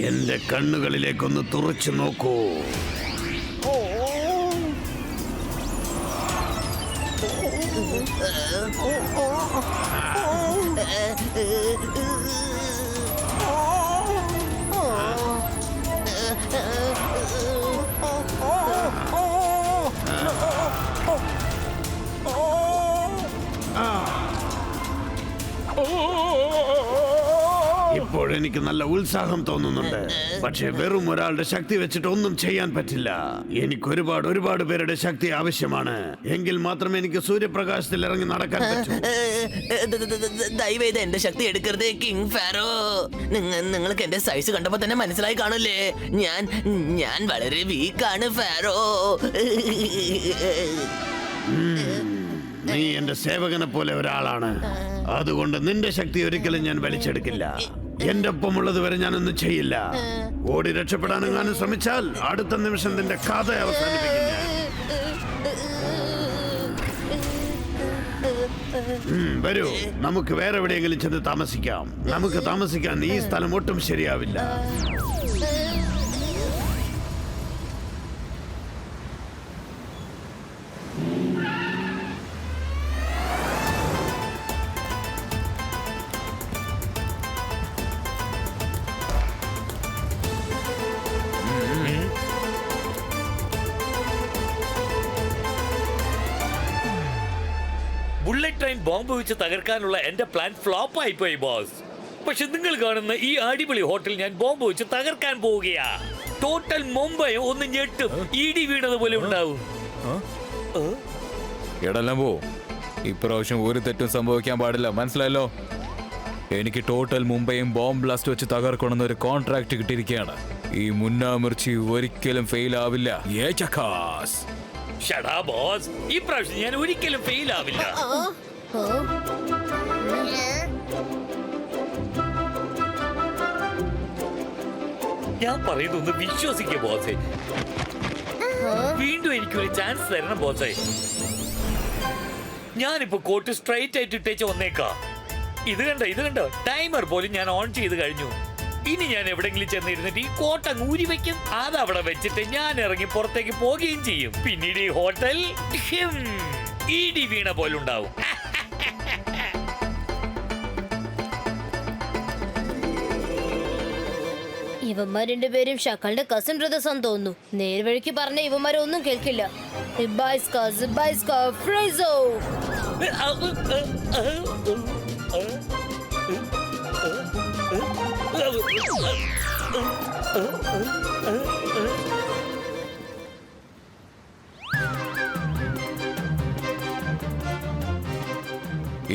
എന്റെ കണ്ണുകളിലേക്കൊന്ന് തുറച്ചു നോക്കൂ. ഇപ്പോഴെനിക്ക് നല്ല ഉത്സാഹം തോന്നുന്നുണ്ട്. പക്ഷെ വെറും ഒരാളുടെ ശക്തി വെച്ചിട്ട് ഒന്നും ചെയ്യാൻ പറ്റില്ല. എനിക്ക് ഒരുപാട് പേരുടെ ശക്തി ആവശ്യമാണ്. എങ്കിൽ മാത്രമേ എനിക്ക് സൂര്യപ്രകാശത്തിൽ ഇറങ്ങി നടക്കാൻ പറ്റൂ. ദയവേത് എന്റെ ശക്തി എടുക്കരുത് കിങ് ഫാരോ. നിങ്ങൾക്ക് എന്റെ സൈസ് കണ്ടപ്പോ തന്നെ മനസ്സിലായി കാണൂലേ, ഞാൻ വളരെ വീക്കാണ് ഫാരോ. നീ എന്റെ സേവകനെ പോലെ ഒരാളാണ്. അതുകൊണ്ട് നിന്റെ ശക്തി ഒരിക്കലും ഞാൻ വലിച്ചെടുക്കില്ല. എന്റെ ഒപ്പമുള്ളത് വരെ ഞാനൊന്നും ചെയ്യില്ല. ഓടി രക്ഷപ്പെടാനെങ്ങാനും ശ്രമിച്ചാൽ അടുത്ത നിമിഷം നിന്റെ കഥ അവസാനിപ്പിക്കും ഞാൻ. വരൂ, നമുക്ക് വേറെ എവിടെയെങ്കിലും ചെന്ന് താമസിക്കാം. നമുക്ക് താമസിക്കാൻ ഈ സ്ഥലം ഒട്ടും ശരിയാവില്ല. ബുള്ളറ്റ് ട്രെയിൻ ബോംബ് വെച്ച് തകർക്കാനുള്ള എന്റെ പ്ലാൻ ഫ്ലോപ്പ് ആയിപ്പോയി ബോസ്. പക്ഷെ നിങ്ങൾ കാണുന്ന ഈ അടിപൊളി ഹോട്ടൽ ഞാൻ ബോംബ് വെച്ച് തകർക്കാൻ പോവുകയാ. ടോട്ടൽ മുംബൈ ഒന്ന് ഞെട്ടും, ഇടി വീണതുപോലെ ഉണ്ടാവും. എടെല്ലാം പോ, ഇപ്രാവശ്യം ഒരു തെറ്റും സംഭവിക്കാൻ പാടില്ല, മനസ്സിലായല്ലോ? എനിക്ക് ടോട്ടൽ മുംബൈയും ബോംബ് ബ്ലാസ്റ്റ് വെച്ച് തകർക്കണമെന്ന് ഒരു കോൺട്രാക്ട് കിട്ടിയിരിക്കുകയാണ്. ഈ മുന്നാമിർച്ചി ഒരിക്കലും ഫെയിൽ ആവില്ല. ഷടാ ബോസ്, ഈ പ്രാവശ്യം ഞാൻ ഒരിക്കലും ഫെയിൽ ആവില്ല. ഞാൻ പറയുന്നൊന്ന് വിശ്വസിക്കുക ബോസേ. വീണ്ടും എനിക്കൊരു ചാൻസ് തരണം ബോസേ. ഞാനിപ്പോ കോട്ട് സ്ട്രൈറ്റ് ആയിട്ട് ഇട്ടേച്ച് വന്നേക്കാ. ഇത് കണ്ടോ ടൈമർ പോലും ഞാൻ ഓൺ ചെയ്ത് കഴിഞ്ഞു. ഇനി ഞാൻ എവിടെങ്കിലും ചെന്നിരുന്നിട്ട് ഈ കോട്ട ഊരി വെക്കും. അതവിടെ വെച്ചിട്ട് ഞാൻ ഇറങ്ങി പുറത്തേക്ക് പോവുകയും ചെയ്യും. പിന്നീട് ഈ ഹോട്ടൽ ഇടി വീണ പോലുണ്ടാവും. ഇവന്മാർ രണ്ടുപേരും ഷക്കളുടെ കസിൻ ബ്രദേഴ്സ് ആണെന്ന് തോന്നുന്നു. നേർവഴിക്ക് പറഞ്ഞ ഇവന്മാരൊന്നും കേൾക്കില്ല. ഫ്രൈസോ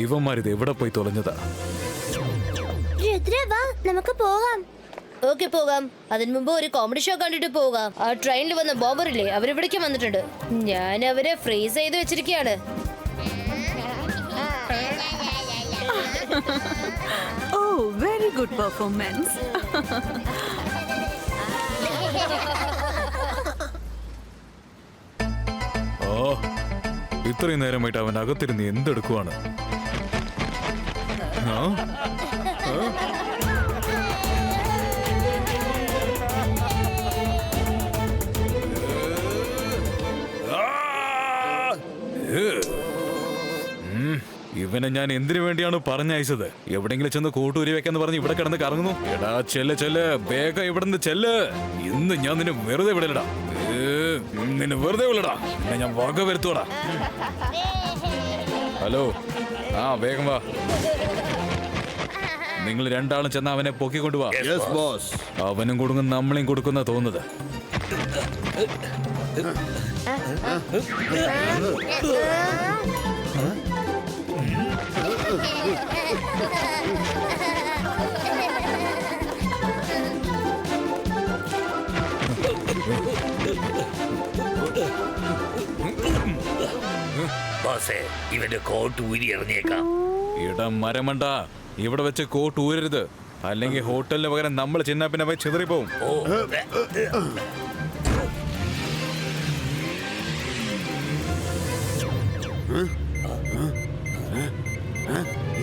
ഇവന്മാരിത് എവിടെ പോയി തുളഞ്ഞതാ? നമുക്ക് പോകാം. ഓക്കെ, പോകാം. അതിനു മുമ്പ് ഒരു കോമഡി ഷോ കണ്ടിട്ട് പോകാം. ആ ട്രെയിനിൽ വന്ന ബോംബറില്ലേ, അവരിവിടേക്ക് വന്നിട്ടുണ്ട്. ഞാൻ അവരെ ഫ്രീസ് ചെയ്ത് വെച്ചിരിക്കുകയാണ്. ഓ, വെരി ഗുഡ് പെർഫോമൻസ്. ഓ, ഇത്രയും നേരമായിട്ട് അവൻ അകത്തിരുന്ന് എന്തെടുക്കുവാണ്? ഇവനെ ഞാൻ എന്തിനു വേണ്ടിയാണ് പറഞ്ഞയച്ചത്? എവിടെങ്കിലും ചെന്ന് കൂട്ടൂരി വെക്കാന്ന് പറഞ്ഞ് ഇവിടെ കിടന്ന് കറങ്ങുന്നു. എടാ ചെല്ല്, വേഗം ഇവിടുന്ന് ചെല്ല്. ഇന്ന് ഞാൻ നിന്നെ വെറുതെ വിടലടാ. നിന്നെ വെറുതെ വിടടാ, പിന്നെ ഞാൻ വക വരുത്തോടാ. ഹലോ, വേഗം വാ. നിങ്ങൾ രണ്ടാളും ചെന്ന് അവനെ പൊക്കിക്കൊണ്ടു വാ. അവനും കൊടുക്കും, നമ്മളെയും കൊടുക്കുന്ന തോന്നുന്നത്. ബോസേ ഇവന്റെ കോട്ട് ഊരി എറിഞ്ഞേക്കാം. ഇടം മരമണ്ട, ഇവിടെ വെച്ച് കോട്ട് ഊരരുത്, അല്ലെങ്കിൽ ഹോട്ടലിന് പകരം നമ്മൾ ചെന്നാ പിന്നെ പോയി ചിതറിപ്പോവും. ഓ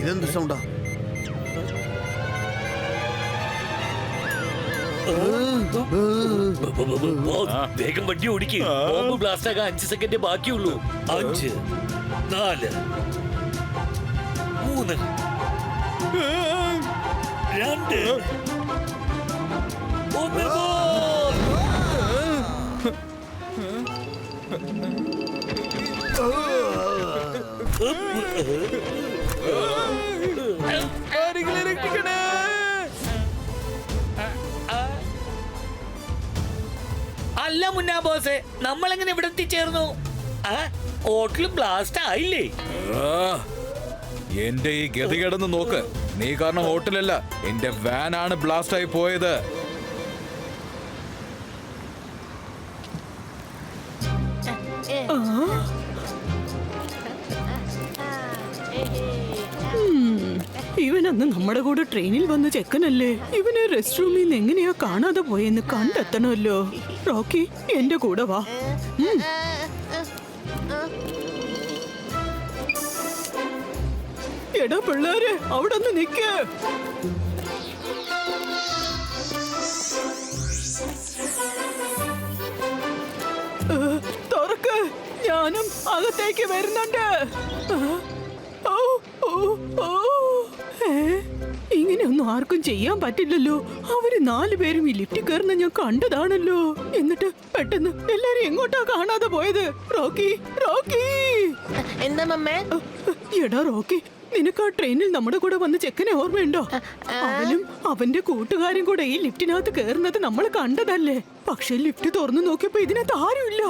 ഇതെന്ത് സൗണ്ടാ? വേഗം വണ്ടി ഓടിക്ക്. ബോംബ് ബ്ലാസ്റ്റ് ആകാൻ 5 സെക്കൻഡ് ബാക്കിയുള്ളൂ. 5 4 3 2 1 അല്ല മുന്നാ ബോസേ, നമ്മളെങ്ങനെ ഇവിടെ എത്തിച്ചേർന്നു? ഹോട്ടൽ ബ്ലാസ്റ്റ് ആയില്ലേ? എന്റെ ഈ ഗതികേടൊന്ന് നോക്ക്. നീ കാരണം ഹോട്ടലല്ല, എന്റെ വാനാണ് ബ്ലാസ്റ്റ് ആയി പോയത്. ഇവനന്ന് നമ്മുടെ കൂടെ ട്രെയിനിൽ വന്ന ചെക്കനല്ലേ? ഇവനെ റെസ്റ്റ് റൂമിൽ നിന്ന് എങ്ങനെയാ കാണാതെ പോയെന്ന് കണ്ടെത്തണമല്ലോ. റോക്കി, എന്റെ കൂടെ വാ. എടാ പിള്ളേരെ, അവിടെ ഒന്ന് നിക്ക്. തുറക്ക്, ഞാനും അകത്തേക്ക് വരുന്നുണ്ട്. ഇങ്ങനെയൊന്നും ആർക്കും ചെയ്യാൻ പറ്റില്ലല്ലോ. അവര് 4 പേരും ഈ ലിഫ്റ്റിൽ കയറുന്ന ഞാൻ കണ്ടതാണല്ലോ. എന്നിട്ട് പെട്ടെന്ന് എല്ലാരും എങ്ങോട്ടാ കാണാതെ പോയത്? Rocky, Rocky! എന്താ മമ്മേ? എടാ റോക്കി, നിനക്ക് ആ ട്രെയിനിൽ നമ്മുടെ കൂടെ വന്ന ചെക്കനെ ഓർമ്മയുണ്ടോ? അവനും അവന്റെ കൂട്ടുകാരും കൂടെ ഈ ലിഫ്റ്റിനകത്ത് കയറുന്നത് നമ്മൾ കണ്ടതല്ലേ? പക്ഷെ ലിഫ്റ്റ് തുറന്നു നോക്കിയപ്പോ ഇതിനകത്ത് ആരുമില്ല.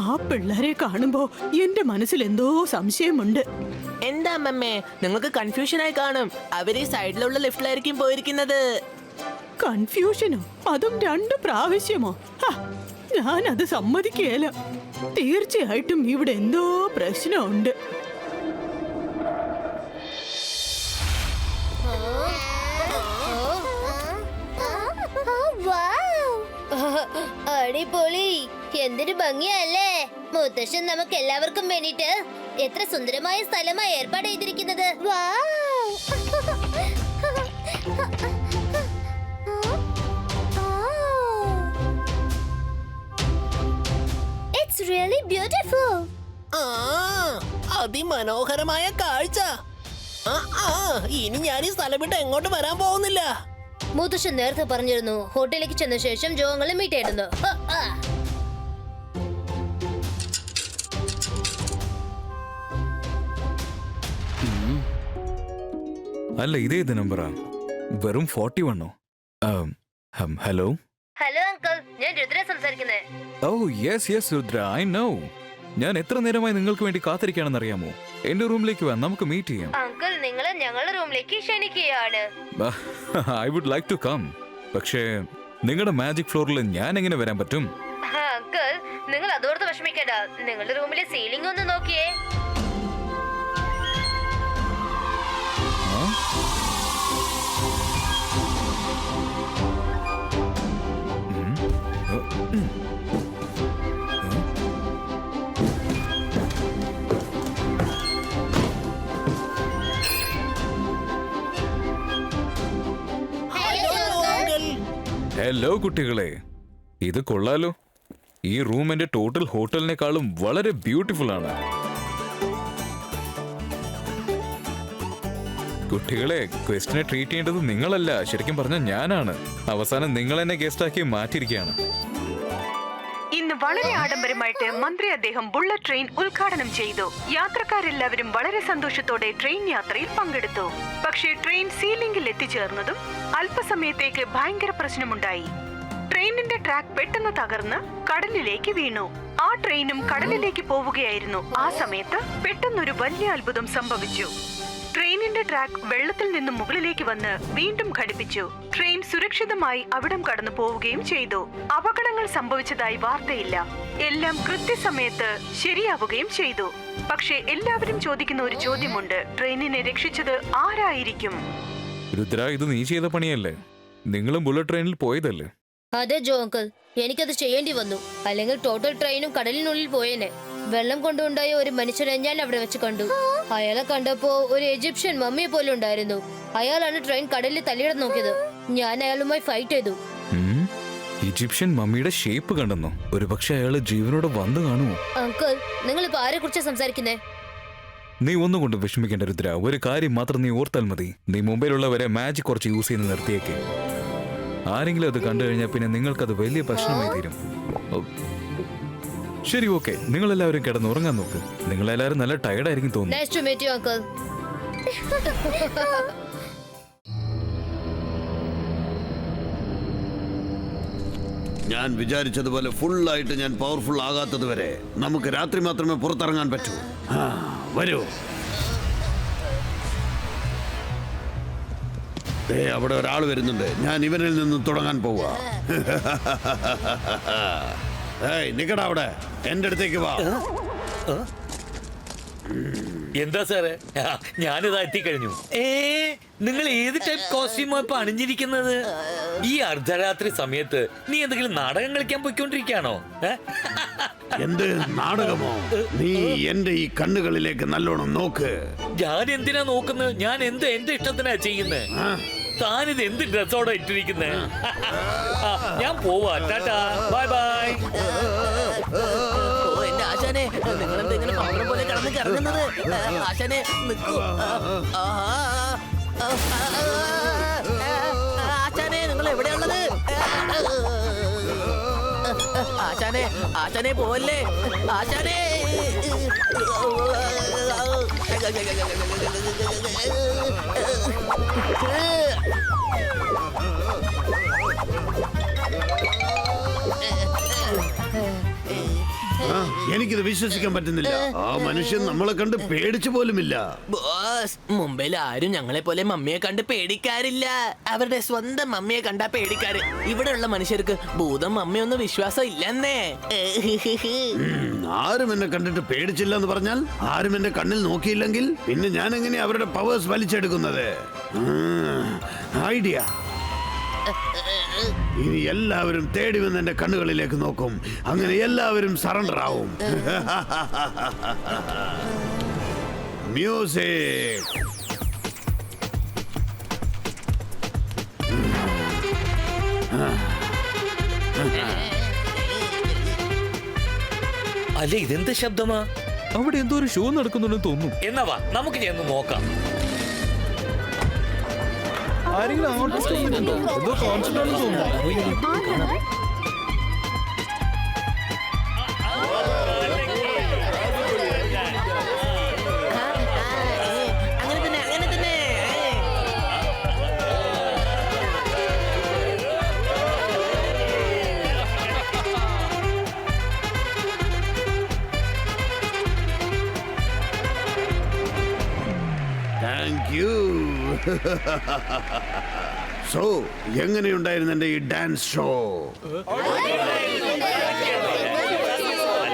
ആ പിള്ളേരെ കാണുമ്പോ എന്റെ മനസ്സിൽ എന്തോ സംശയമുണ്ട്. എന്താ മമ്മേ, നിങ്ങൾക്ക് കൺഫ്യൂഷൻ ആയി കാണും. അവര് ഈ സൈഡിലുള്ള ലിഫ്റ്റിലായിരിക്കും പോയിരിക്കുന്നത്. കൺഫ്യൂഷനോ? അതും 2 പ്രാവശ്യമോ? ഞാനത് സമ്മതിക്കുകയില്ല. തീർച്ചയായിട്ടും ഇവിടെ എന്തോ പ്രശ്നമുണ്ട്. അടിപൊളി, എന്തൊരു ഭംഗിയല്ലേ മുത്തശ്ശൻ. നമുക്ക് എല്ലാവർക്കും വേണ്ടിട്ട് എത്ര സുന്ദരമായ സ്ഥലമായി ഏർപ്പാട് ചെയ്തിരിക്കുന്നത്. It's really beautiful. അതിമനോഹരമായ കാഴ്ച. ഇനി ഞാൻ ഈ സ്ഥലം വിട്ട് എങ്ങോട്ട് വരാൻ പോകുന്നില്ല. മുത്തശ്ശൻ നേരത്തെ പറഞ്ഞിരുന്നു ഹോട്ടലിലേക്ക് ചെന്ന ശേഷം ജോങ്ങളെ മീറ്റ് ആയിരുന്നു. അല്ല, ഇതേത് നമ്പറാ? വെറും 41. ഹലോ ഹലോ അങ്കിൾ, ഞാൻ രുദ്ര സംസാരിക്കുന്നത്. Oh yes yes Rudra, I know. ഞാൻ എത്ര നേരമായി നിങ്ങൾക്ക് വേണ്ടി കാത്തിരിക്കുകയാണെന്ന് അറിയാമോ? എന്റെ റൂമിലേക്ക് വാ, നമുക്ക് മീറ്റ് ചെയ്യാം. അങ്കിൾ, നിങ്ങളെ ഞങ്ങളുടെ റൂമിലേക്ക് ക്ഷണിക്കുകയാണ്. I would like to come. പക്ഷേ നിങ്ങളുടെ മാജിക് ഫ്ലോറിൽ ഞാൻ എങ്ങനെ വരാൻ പറ്റും? അങ്കിൾ, നിങ്ങൾ അതോർത്ത് വിഷമിക്കേണ്ട. നിങ്ങളുടെ റൂമിലെ സീലിംഗ് ഒന്ന് നോക്കിയേ. ഹലോ കുട്ടികളെ, ഇത് കൊള്ളാലോ. ഈ റൂം എന്റെ ടോട്ടൽ ഹോട്ടലിനേക്കാളും വളരെ ബ്യൂട്ടിഫുൾ ആണ്. കുട്ടികളെ, ക്വസ്റ്റിനെ ട്രീറ്റ് ചെയ്യേണ്ടത് നിങ്ങളല്ല, ശരിക്കും പറഞ്ഞാൽ ഞാനാണ്. അവസാനം നിങ്ങൾ എന്നെ ഗസ്റ്റാക്കി മാറ്റിയിരിക്കുകയാണ്. ഇന്ന് വളരെ ആഡംബരമായിട്ട് മന്ത്രി അദ്ദേഹം ബുള്ളറ്റ് ട്രെയിൻ ഉദ്ഘാടനം ചെയ്തു. യാത്രക്കാരെല്ലാവരും വളരെ സന്തോഷത്തോടെ ട്രെയിൻ യാത്രയിൽ പങ്കെടുത്തു. പക്ഷേ ട്രെയിൻ സീലിംഗിൽ എത്തിച്ചേർന്നതും അല്പസമയത്തേക്ക് ഭയങ്കര പ്രശ്നമുണ്ടായി. ട്രെയിനിന്റെ ട്രാക്ക് പെട്ടെന്ന് തകർന്ന് കടലിലേക്ക് വീണു. ആ ട്രെയിനും കടലിലേക്ക് പോവുകയായിരുന്നു. ആ സമയത്ത് പെട്ടെന്നൊരു വലിയ അത്ഭുതം സംഭവിച്ചു. ട്രെയിനിന്റെ ട്രെയിനിന്റെ ട്രാക്ക് വെള്ളത്തിൽ നിന്നും മുകളിലേക്ക് വന്ന് വീണ്ടും ഘടിപ്പിച്ചു. ട്രെയിൻ സുരക്ഷിതമായി അവിടം കടന്നു പോവുകയും ചെയ്തു. അപകടങ്ങൾ സംഭവിച്ചതായി വാർത്തയില്ല. എല്ലാം കൃത്യസമയത്ത് ശരിയാവുകയും ചെയ്തു. പക്ഷേ എല്ലാവരും ചോദിക്കുന്ന ഒരു ചോദ്യമുണ്ട്, ട്രെയിനിനെ രക്ഷിച്ചത് ആരായിരിക്കും? രുദ്ര, ഇത് നീ ചെയ്ത പണിയല്ലേ? നിങ്ങളും ബുള്ളറ്റ് ട്രെയിനിൽ പോയതല്ലേ? അതെ ജോ അങ്കിൾ, എനിക്കത് ചെയ്യേണ്ടി വന്നു. അല്ലെങ്കിൽ ടോട്ടൽ ട്രെയിനും കടലിനുള്ളിൽ പോയേനെ. വെള്ളം കൊണ്ടുണ്ടായ ഒരു മനുഷ്യനെ ഞാൻ അവിടെ വെച്ച് കണ്ടു. അയാളെ കണ്ടപ്പോ ഒരു ഈജിപ്ഷ്യൻ മമ്മിയെ പോലെ ഉണ്ടായിരുന്നു. അയാളാണ് ട്രെയിൻ കടലിൽ തള്ളിയിടാൻ നോക്കിയത്. ഞാൻ അയാളുമായി ഫൈറ്റ് ചെയ്തു. ഈജിപ്ഷ്യൻ മമ്മിയുടെ ഷേപ്പ് കണ്ടെന്നോ? ഒരു പക്ഷെ അയാള് ജീവനോടെ വന്നു കാണുമോ? അങ്കിൾ, നിങ്ങൾ ഇപ്പൊ ആരെ കുറിച്ച് സംസാരിക്കുന്നേ? നീ ഒന്നും കൊണ്ട് വിഷമിക്കേണ്ട രുദ്ര. ഒരു കാര്യം മാത്രം നീ ഓർത്താൽ മതി. നീ മുംബൈയിലുള്ളവരെ മാജിക് കുറച്ച് യൂസ് ചെയ്യുന്ന നിർത്തിയേക്ക്. ആരെങ്കിലും അത് കണ്ടു കഴിഞ്ഞാൽ പിന്നെ നിങ്ങൾക്കത് വലിയ പ്രശ്നമായി തീരും. ശരി, ഓക്കെ, നിങ്ങളെല്ലാവരും കിടന്നുറങ്ങാൻ നോക്ക്. നിങ്ങളെല്ലാവരും നല്ല ടയർഡായിരിക്കും തോന്നുന്നു. Nice to meet you, uncle. ഞാൻ വിചാരിച്ചതുപോലെ ഫുള്ളായിട്ട് ഞാൻ പവർഫുൾ ആകാത്തത് വരെ നമുക്ക് രാത്രി മാത്രമേ പുറത്തിറങ്ങാൻ പറ്റൂ. വരൂ. അവിടെ ഒരാൾ വരുന്നുണ്ട്. ഞാൻ ഇവനിൽ നിന്ന് തുടങ്ങാൻ പോവാ. നിക്കടാ അവിടെ, എന്റെ അടുത്തേക്ക് വാ. എന്താ സാറേ, ഞാനിതാ എത്തിക്കഴിഞ്ഞു. നിങ്ങൾ ഏത് ടൈപ്പ് കോസ്റ്റ്യൂമോ ഇപ്പൊ അണിഞ്ഞിരിക്കുന്നത്? ഈ അർദ്ധരാത്രി സമയത്ത് നീ എന്തെങ്കിലും നാടകം കളിക്കാൻ പോയിക്കൊണ്ടിരിക്കുകയാണോ? എന്ത് നാടകമോ? നീ എന്റെ ഈ കണ്ണുകളിലേക്ക് നല്ലോണം നോക്ക്. ഞാൻ എന്തിനാ നോക്കുന്നത്? ഞാൻ എന്റെ ഇഷ്ടത്തിനാ ചെയ്യുന്നത്. താനിത് എന്ത് ഡ്രസ്സോടെ ഇട്ടിരിക്കുന്നേ? ഞാൻ പോവാ. Tata, bye bye. എന്റെ ആശാനെ, നിങ്ങളെന്താ ഇങ്ങനെ പവർ പോലെ കിടന്ന് കറങ്ങുന്നത്? ആശാനെ നിൽക്കൂ. ആശാനെ, നിങ്ങൾ എവിടെയുള്ളത്? ആശാനെ പോവല്ലേ? ആശാനെ, എനിക്കിത് വിശ്വസിക്കാൻ പറ്റുന്നില്ല. ആ മനുഷ്യൻ നമ്മളെ കണ്ട് പേടിച്ചു പോലുമില്ല. ബോസ്, മുംബൈയിൽ ആരും ഞങ്ങളെ പോലെ മമ്മിയെ കണ്ട് പേടിക്കാറില്ല. അവരുടെ സ്വന്തം മമ്മിയെ കണ്ടാ പേടിക്കാറ്. ഇവിടെയുള്ള മനുഷ്യർക്ക് ഭൂതം മമ്മിയൊന്നും വിശ്വാസം ഇല്ലെന്നേ. ആരും എന്നെ കണ്ടിട്ട് പേടിച്ചില്ല എന്ന് പറഞ്ഞാൽ, ആരും എന്റെ കണ്ണിൽ നോക്കിയില്ലെങ്കിൽ പിന്നെ ഞാൻ എങ്ങനെയാ അവരുടെ പവേഴ്സ് വലിച്ചെടുക്കുന്നത്? ഐഡിയ. ഇനി എല്ലാവരും തേടി വന്ന് എന്റെ കണ്ണുകളിലേക്ക് നോക്കും. അങ്ങനെ എല്ലാവരും സറണ്ടർ ആവും. മ്യൂസിക്. അല്ല, ഇതെന്ത് ശബ്ദമാ? അവിടെ എന്തോ ഒരു ഷോ നടക്കുന്നുണ്ടെന്ന് തോന്നുന്നു. എന്നാ വാ, നമുക്ക് ചെന്ന് നോക്കാം. ആരെങ്കിലും അങ്ങോട്ട് ചെയ്യുന്നുണ്ടോ? എന്തോ കോൺസെപ്റ്റ് ആണെന്ന് തോന്നുന്നു. അങ്ങനെ തന്നെ. Thank you. സോ, എങ്ങനെയുണ്ടായിരുന്നു എന്റെ ഈ ഡാൻസ് ഷോ?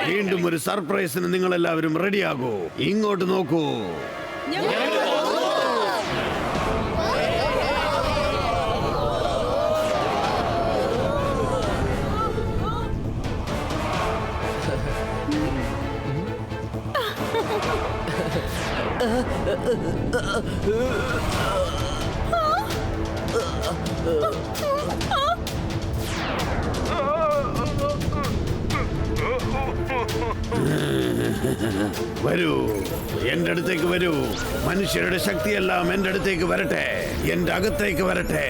വീണ്ടും ഒരു സർപ്രൈസിന് നിങ്ങൾ എല്ലാവരും റെഡിയാകൂ. ഇങ്ങോട്ട് നോക്കൂ. വരൂ, എന്റെ അടുത്തേക്ക് വരൂ. മനുഷ്യരുടെ ശക്തിയെല്ലാം എന്റെ അടുത്തേക്ക് വരട്ടെ, എന്റെ അകത്തേക്ക് വരട്ടെ.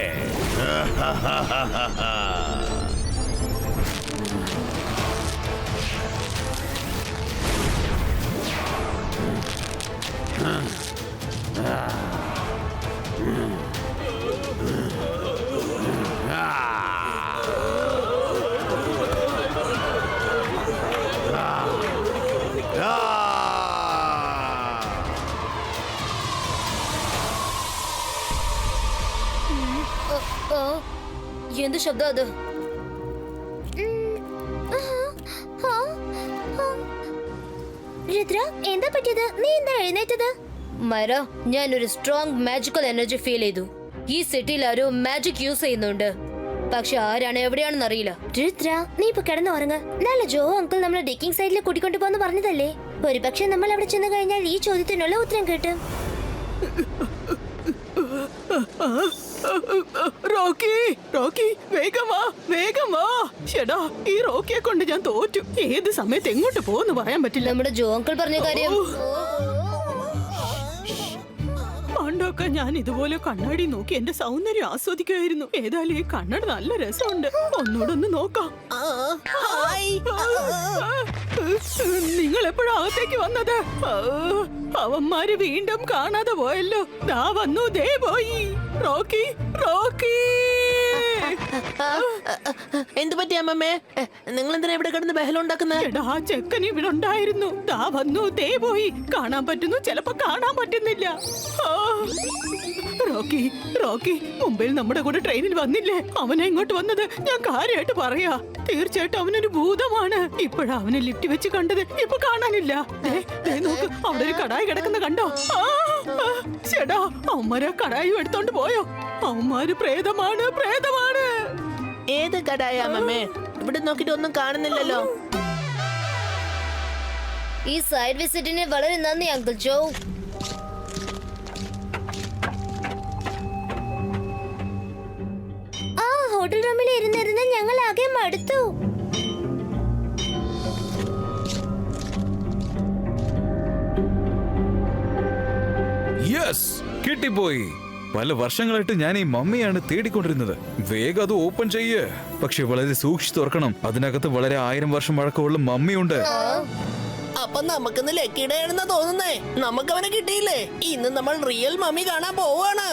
ശബ്ദം അത്? രുദ്ര, എന്താ പറ്റിയത്? നീ എന്താ എഴുന്നേറ്റത്? മര, ഞാൻ ഒരു സ്ട്രോങ് മാജിക്കൽ എനർജി ഫീൽ ചെയ്തു. ഈ സിറ്റിയിൽ ആരോ മാജിക് യൂസ് ചെയ്യുന്നുണ്ട്, പക്ഷെ ആരാണ് എവിടെയാണെന്ന് അറിയില്ല. രുദ്ര, നീ ഇപ്പൊ കിടന്നു ഉറങ്ങ. നല്ല ജോ അങ്കിൾ നമ്മളെ ഡിക്കിംഗ് സൈഡിൽ കൂട്ടിക്കൊണ്ടു പോന്ന് പറഞ്ഞതല്ലേ? ഒരു പക്ഷെ നമ്മൾ അവിടെ ചെന്ന് കഴിഞ്ഞാൽ ഈ ചോദ്യത്തിനുള്ള ഉത്തരം കിട്ടും. റോക്കി, റോക്കി, വേഗം വാ, വേഗം വാ. ഷെടാ, ഈ റോക്കിയെ കൊണ്ട് ഞാൻ തോറ്റു. ഏത് സമയത്ത് എങ്ങോട്ട് പോകുന്നു പറയാൻ പറ്റില്ല. നമ്മുടെ ജോ അങ്കിൾ പറഞ്ഞ കാര്യം. പണ്ടൊക്കെ ഞാൻ ഇതുപോലെ കണ്ണാടി നോക്കി എന്റെ സൗന്ദര്യം ആസ്വദിക്കുമായിരുന്നു. ഏതായാലും ഈ കണ്ണട നല്ല രസമുണ്ട്. ഒന്നുകൂടൊന്ന് നോക്കാം. നിങ്ങൾ എപ്പോഴാ അകത്തേക്ക് വന്നത്? അവന്മാര് വീണ്ടും കാണാതെ പോയല്ലോ. ദാ വന്നു, ദേ പോയി. Rocky, Rocky. എന്ത് പറ്റി അമ്മമ്മേ? നിങ്ങൾ എന്തിനാ ഇവിടെ കിടന്ന് ബഹളം ഉണ്ടാക്കുന്നത്? എടാ, ചെക്കൻ ഇവിടെ ഉണ്ടായിരുന്നു. ദാ വന്നു, ദേ പോയി. കാണാൻ പറ്റുന്നു, ചിലപ്പോ കാണാൻ പറ്റുന്നില്ല. ആ. റോക്കി, റോക്കി, മുംബൈയിൽ നമ്മുടെ കൂടെ ട്രെയിനിൽ വന്നില്ലേ? അവനെ ഇങ്ങോട്ട് വന്നത് ഞാൻ കാര്യമായിട്ട് പറയാ. തീർച്ചയായിട്ടും അവനൊരു ഭൂതമാണ്. ഇപ്പോഴാ അവനെ ലിഫ്റ്റ് വെച്ച് കണ്ടത്, ഇപ്പൊ കാണാനില്ല. നോക്ക്, അവിടെ ഒരു കടായി കിടക്കുന്ന കണ്ടോ? ചേടാ, അവന്മാരെ കടായും എടുത്തോണ്ട് പോയോ? അവന്മാര് പ്രേതമാണ്, പ്രേതമാണ്. ഏത് കടായ അമ്മമ്മേ? ഇവിടെ നോക്കിട്ട് ഒന്നും കാണുന്നില്ലല്ലോ. ഈ സൈഡ് വിസിറ്റിന് വളരെ നന്ദി അങ്കിൾ ജോ. ആ ഹോട്ടൽ റൂമിൽ ഇരുന്നിരുന്ന് ഞങ്ങൾ ആകെ മടുത്തു. യെസ്, കിട്ടിപ്പോയി. പല വർഷങ്ങളായിട്ട് ഞാൻ ഈ മമ്മിയാണ് തേടിക്കൊണ്ടിരുന്നത്. വേഗം അത് ഓപ്പൺ ചെയ്യ്. പക്ഷെ വളരെ സൂക്ഷിച്ചു തുറക്കണം. അതിനകത്ത് വളരെ 1000 വർഷം പഴക്കമുള്ള മമ്മിയുണ്ട്. അപ്പൊ നമുക്കിന്ന് ലക്കിയുടെയാണെന്നാ തോന്നുന്നേ. നമുക്ക് അവനെ കിട്ടിയില്ലേ? ഇന്ന് നമ്മൾ റിയൽ മമ്മി കാണാൻ പോവാണ്.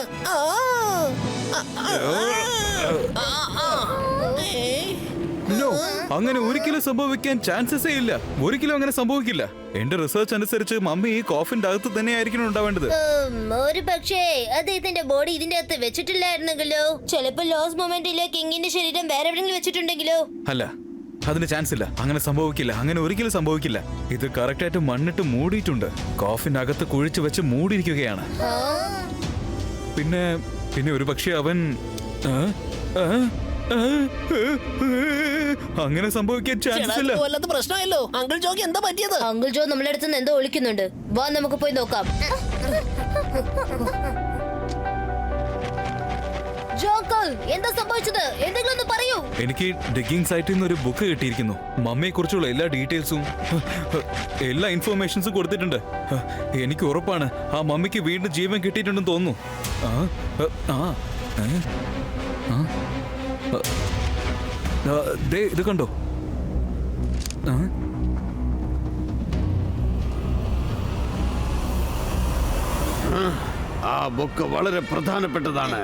No, അങ്ങനെ ഒരിക്കലും സംഭവിക്കാൻ ചാൻസസേ ഇല്ല. ഒരിക്കലും അങ്ങനെ സംഭവിക്കില്ല. എന്റെ റിസർച്ച് അനുസരിച്ച് മമ്മി ഈ കോഫിന്റെ അകത്ത് തന്നെ ആയിരിക്കണം ഉണ്ടാവേണ്ടത്. ഒരു പക്ഷേ അദ്ദേഹത്തിന്റെ ബോഡി ഇതിന്റെ അകത്ത് വെച്ചിട്ടില്ലായിരുന്നെങ്കിലോ? ചിലപ്പോ ലോസ് മൊമെന്റിലെ കിങ്ങിന്റെ ശരീരം വേറെ എവിടെയെങ്കിലും വെച്ചിട്ടുണ്ടെങ്കിലോ? അല്ല, അതിന് ചാൻസ് ഇല്ല. അങ്ങനെ സംഭവിക്കില്ല. അങ്ങനെ ഒരിക്കലും സംഭവിക്കില്ല. ഇത് കറക്റ്റ് ആയിട്ട് മണ്ണിട്ട് മൂടിയിട്ടുണ്ട്. കോഫിന്റെ അകത്ത് കുഴിച്ചു വെച്ച് മൂടിയിരിക്കുകയാണ്. പിന്നെ ഒരു പക്ഷേ അവൻ അങ്ങനെ സംഭവിക്കാൻ ചാൻസ് ഇല്ല. വല്ലാത്ത പ്രശ്നമല്ലോ. അങ്കിൾ ജോക്ക് എന്താ പറ്റിയത്? അങ്കിൾ ജോ നമ്മളെ അടുത്ത് നിന്ന് എന്തോ ഒളിക്കുന്നുണ്ട്. വാ, നമുക്ക് പോയി നോക്കാം. ജോക്കൽ, എന്താ സംഭവിച്ചത്? എന്തെങ്കിലും ഒന്ന് പറയൂ. എനിക്ക് ഡിഗിംഗ് സൈറ്റിൽ നിന്ന് ഒരു ബുക്ക് കിട്ടിയിരിക്കുന്നു. മമ്മിയെ കുറിച്ചുള്ള എല്ലാ ഡീറ്റെയിൽസും, എല്ലാ ഇൻഫോർമേഷൻസും കൊടുത്തിട്ടുണ്ട്. എനിക്ക് ഉറപ്പാണ് ആ മമ്മിക്ക് വീണ്ടും ജീവൻ കിട്ടിയിട്ടുണ്ടെന്ന് തോന്നുന്നു. ഇത് കണ്ടോ? ആ ബുക്ക് വളരെ പ്രധാനപ്പെട്ടതാണ്.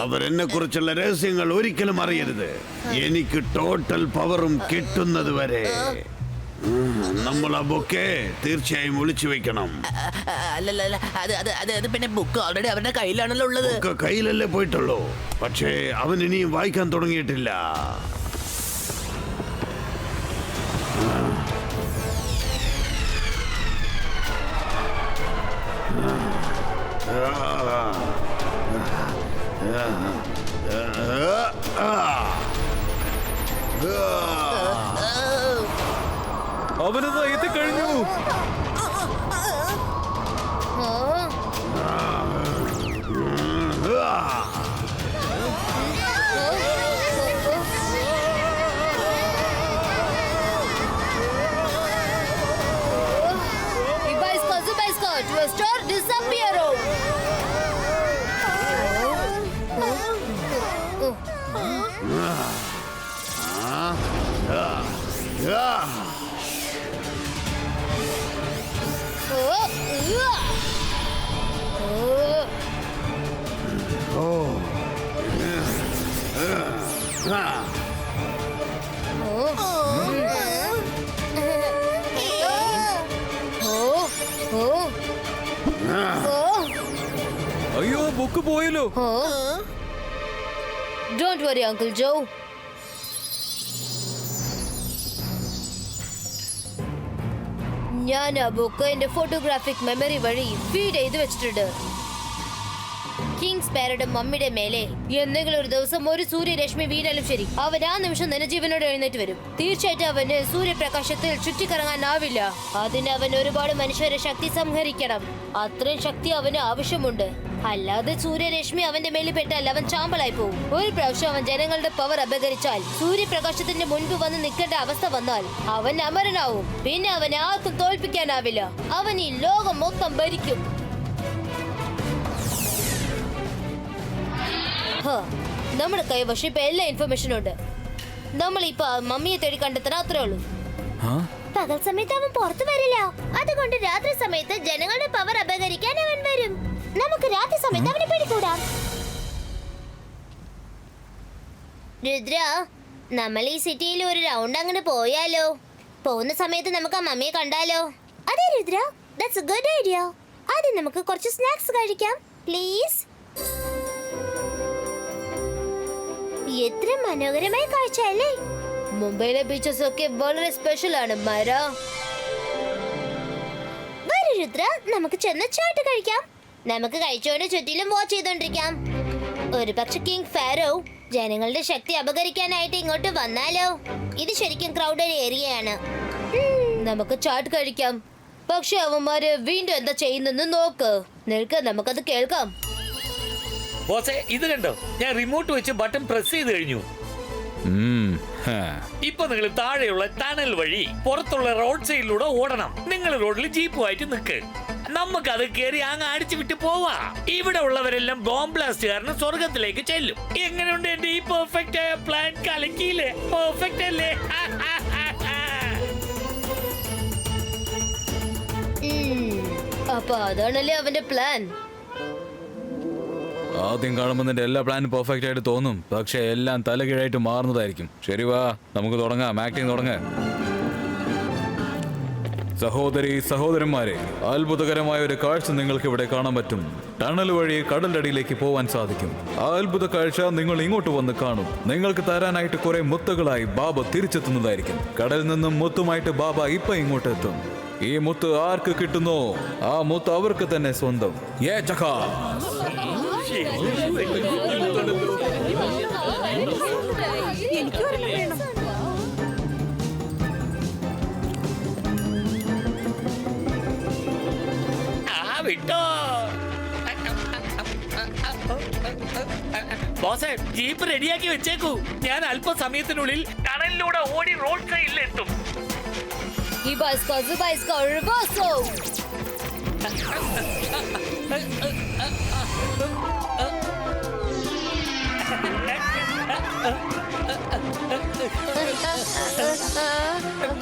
അവരെന്നെ കുറിച്ചുള്ള രഹസ്യങ്ങൾ ഒരിക്കലും അറിയരുത്. എനിക്ക് ടോട്ടൽ പവറും കിട്ടുന്നത് വരെ നമ്മൾ ആ ബുക്ക് തീർച്ചയായും ഒളിച്ചു വെക്കണം. അല്ലല്ല, അത് പിന്നെ ബുക്ക് ഓൾറെഡി അവരുടെ കയ്യിലാണല്ലോ ഉള്ളത്. ബുക്ക് കയ്യിലല്ലേ പോയിട്ടുള്ളൂ. പക്ഷേ അവൻ ഇനിയും വായിക്കാൻ തുടങ്ങിയിട്ടില്ല. അവനത് എത്തിക്കഴിഞ്ഞു. അയ്യോ, ബുക്ക് പോയല്ലോ. Don't worry, Uncle Joe. ഞാൻ ആ ബുക്ക് എന്റെ ഫോട്ടോഗ്രാഫിക് മെമ്മറി വഴി ഫീഡ് ചെയ്ത് വെച്ചിട്ടുണ്ട്. കിങ് സ്പാരോയുടെ മമ്മിയുടെ മേലെ എന്തെങ്കിലും ഒരു ദിവസം ഒരു സൂര്യരശ്മി വീണാലും ശരി, അവൻ ആ നിമിഷം തന്നെ ജീവനോട് എഴുന്നേറ്റ് വരും. തീർച്ചയായിട്ടും അവന് സൂര്യപ്രകാശത്തിൽ ചുറ്റിക്കറങ്ങാനാവില്ല. അതിന് അവൻ ഒരുപാട് മനുഷ്യരെ ശക്തി സംഹരിക്കണം. അത്രയും ശക്തി അവന് ആവശ്യമുണ്ട്. അല്ലാതെ സൂര്യരശ്മി അവന്റെ മേലിൽ പെട്ടാൽ അവൻ ചാമ്പലായി പോകും. ഒരു പ്രാവശ്യം അവൻ ജനങ്ങളുടെ പവർ അപകരിച്ചാൽ, സൂര്യപ്രകാശത്തിന്റെ മുൻപ് വന്ന് നിൽക്കേണ്ട അവസ്ഥ വന്നാൽ അവൻ അമരനാവും. പിന്നെ അവനെ ആർക്കും തോൽപ്പിക്കാനാവില്ല. അവൻ ഈ ലോകം മൊത്തം ഭരിക്കും. നമ്മുടെ കൈവശം ഇപ്പൊ എല്ലാ ഇൻഫർമേഷനും ഉണ്ട്. നമ്മൾ ഇപ്പൊ മമ്മിയെ തേടി കണ്ടെത്താൻ അത്രേ ഉള്ളൂ. പകൽ സമയത്ത് അവൻ പുറത്തു വരില്ല. അതുകൊണ്ട് രാത്രി സമയത്ത് ജനങ്ങളുടെ പവർ അപകരിക്കാൻ അവൻ വരും. നമുക്ക് രാത്രി സമയത്ത് അവനെ പിടികൂടാം. രുദ്ര, നമ്മൾ ഈ സിറ്റിയിൽ ഒരു റൗണ്ട് അങ്ങനെ പോയാലോ? പോകുന്ന സമയത്ത് നമുക്ക് ആ മമ്മിയെ കണ്ടാലോ? അതെ Rudra, that's A good idea. ആദ്യം നമുക്ക് കുറച്ച് സ്നാക്സ് കഴിക്കാം പ്ലീസ്. എത്ര മനോഹരമായ കാഴ്ച അല്ലേ? മുംബൈയിലെ ബീച്ചസ് ഒക്കെ വളരെ സ്പെഷ്യൽ ആണ്. വരൂ രുദ്ര, നമുക്ക് ചെന്ന് ചാട്ട് കഴിക്കാം. നമുക്ക് കഴിച്ചുകൊണ്ട് ചുറ്റിലും വാച്ച് ചെയ്തോണ്ടിരിക്കാം. ഒരു പക്ഷെ കിങ് ഫാരോ ജനങ്ങളുടെ ശക്തി അപകരിക്കാനായിട്ട് ഇങ്ങോട്ട് വന്നാലോ? ഇത് ശരിക്കും ക്രൗഡഡ് ഏരിയയാണ്. നമുക്ക് ചാട്ട് കഴിക്കാം. പക്ഷെ അവന്മാര് വീണ്ടും എന്താ ചെയ്യുന്നെന്ന് നോക്ക്. നിൽക്ക്, നമുക്കത് കേൾക്കാം. ബോസേ, ഇത് കണ്ടോ? ഞാൻ റിമോട്ട് വെച്ച് ബട്ടൺ പ്രസ് ചെയ്ത് കഴിഞ്ഞു. ഇപ്പൊ നിങ്ങൾ താഴെയുള്ള ടണൽ വഴി പുറത്തുള്ള റോഡ് സൈഡിലൂടെ ഓടണം. നിങ്ങൾ റോഡിൽ ജീപ്പുമായിട്ട് നിൽക്ക്. നമുക്കത് കയറി അങ്ങ് അടിച്ചു വിട്ട് പോവാ. ഇവിടെ ഉള്ളവരെല്ലാം ബോംബ് ബ്ലാസ്റ്റ് കാരണം സ്വർഗത്തിലേക്ക് ചെല്ലും. എങ്ങനെയുണ്ട് എന്റെ ഈ പെർഫെക്റ്റ് ആയ പ്ലാൻ? കലക്കിയില്ലേ? പെർഫെക്റ്റ് അല്ലേ? അപ്പൊ അതാണല്ലേ അവന്റെ പ്ലാൻ. ആദ്യം കാണുമ്പോൾ നിന്റെ എല്ലാ പ്ലാനും പെർഫെക്റ്റ് ആയിട്ട് തോന്നും, പക്ഷെ എല്ലാം തലകീഴായിട്ട് മാറുന്നതായിരിക്കും. ശരി, വാ നമുക്ക് തുടങ്ങാം. ആക്ടിങ് തുടങ്ങാം. സഹോദരന്മാരെ, അത്ഭുതകരമായ ഒരു കാഴ്ച നിങ്ങൾക്ക് ഇവിടെ കാണാൻ പറ്റും. ടണൽ വഴി കടലിന്റെ അടിയിലേക്ക് പോവാൻ സാധിക്കും. ആ അത്ഭുത കാഴ്ച നിങ്ങൾ ഇങ്ങോട്ട് വന്ന് കാണും. നിങ്ങൾക്ക് തരാനായിട്ട് കുറെ മുത്തുകളായി ബാബ തിരിച്ചെത്തുന്നതായിരിക്കും. കടലിൽ നിന്നും മുത്തുമായിട്ട് ബാബ ഇപ്പൊ ഇങ്ങോട്ട് എത്തും. ഈ മുത്ത് ആർക്ക് കിട്ടുന്നോ ആ മുത്ത് അവർക്ക് തന്നെ സ്വന്തം. വിട്ടോ ബോസേ, ജീപ്പ് റെഡിയാക്കി വെച്ചേക്കൂ. ഞാൻ അല്പസമയത്തിനുള്ളിൽ ടണലിലൂടെ ഓടി റോഡ് സൈഡിൽ എത്തും.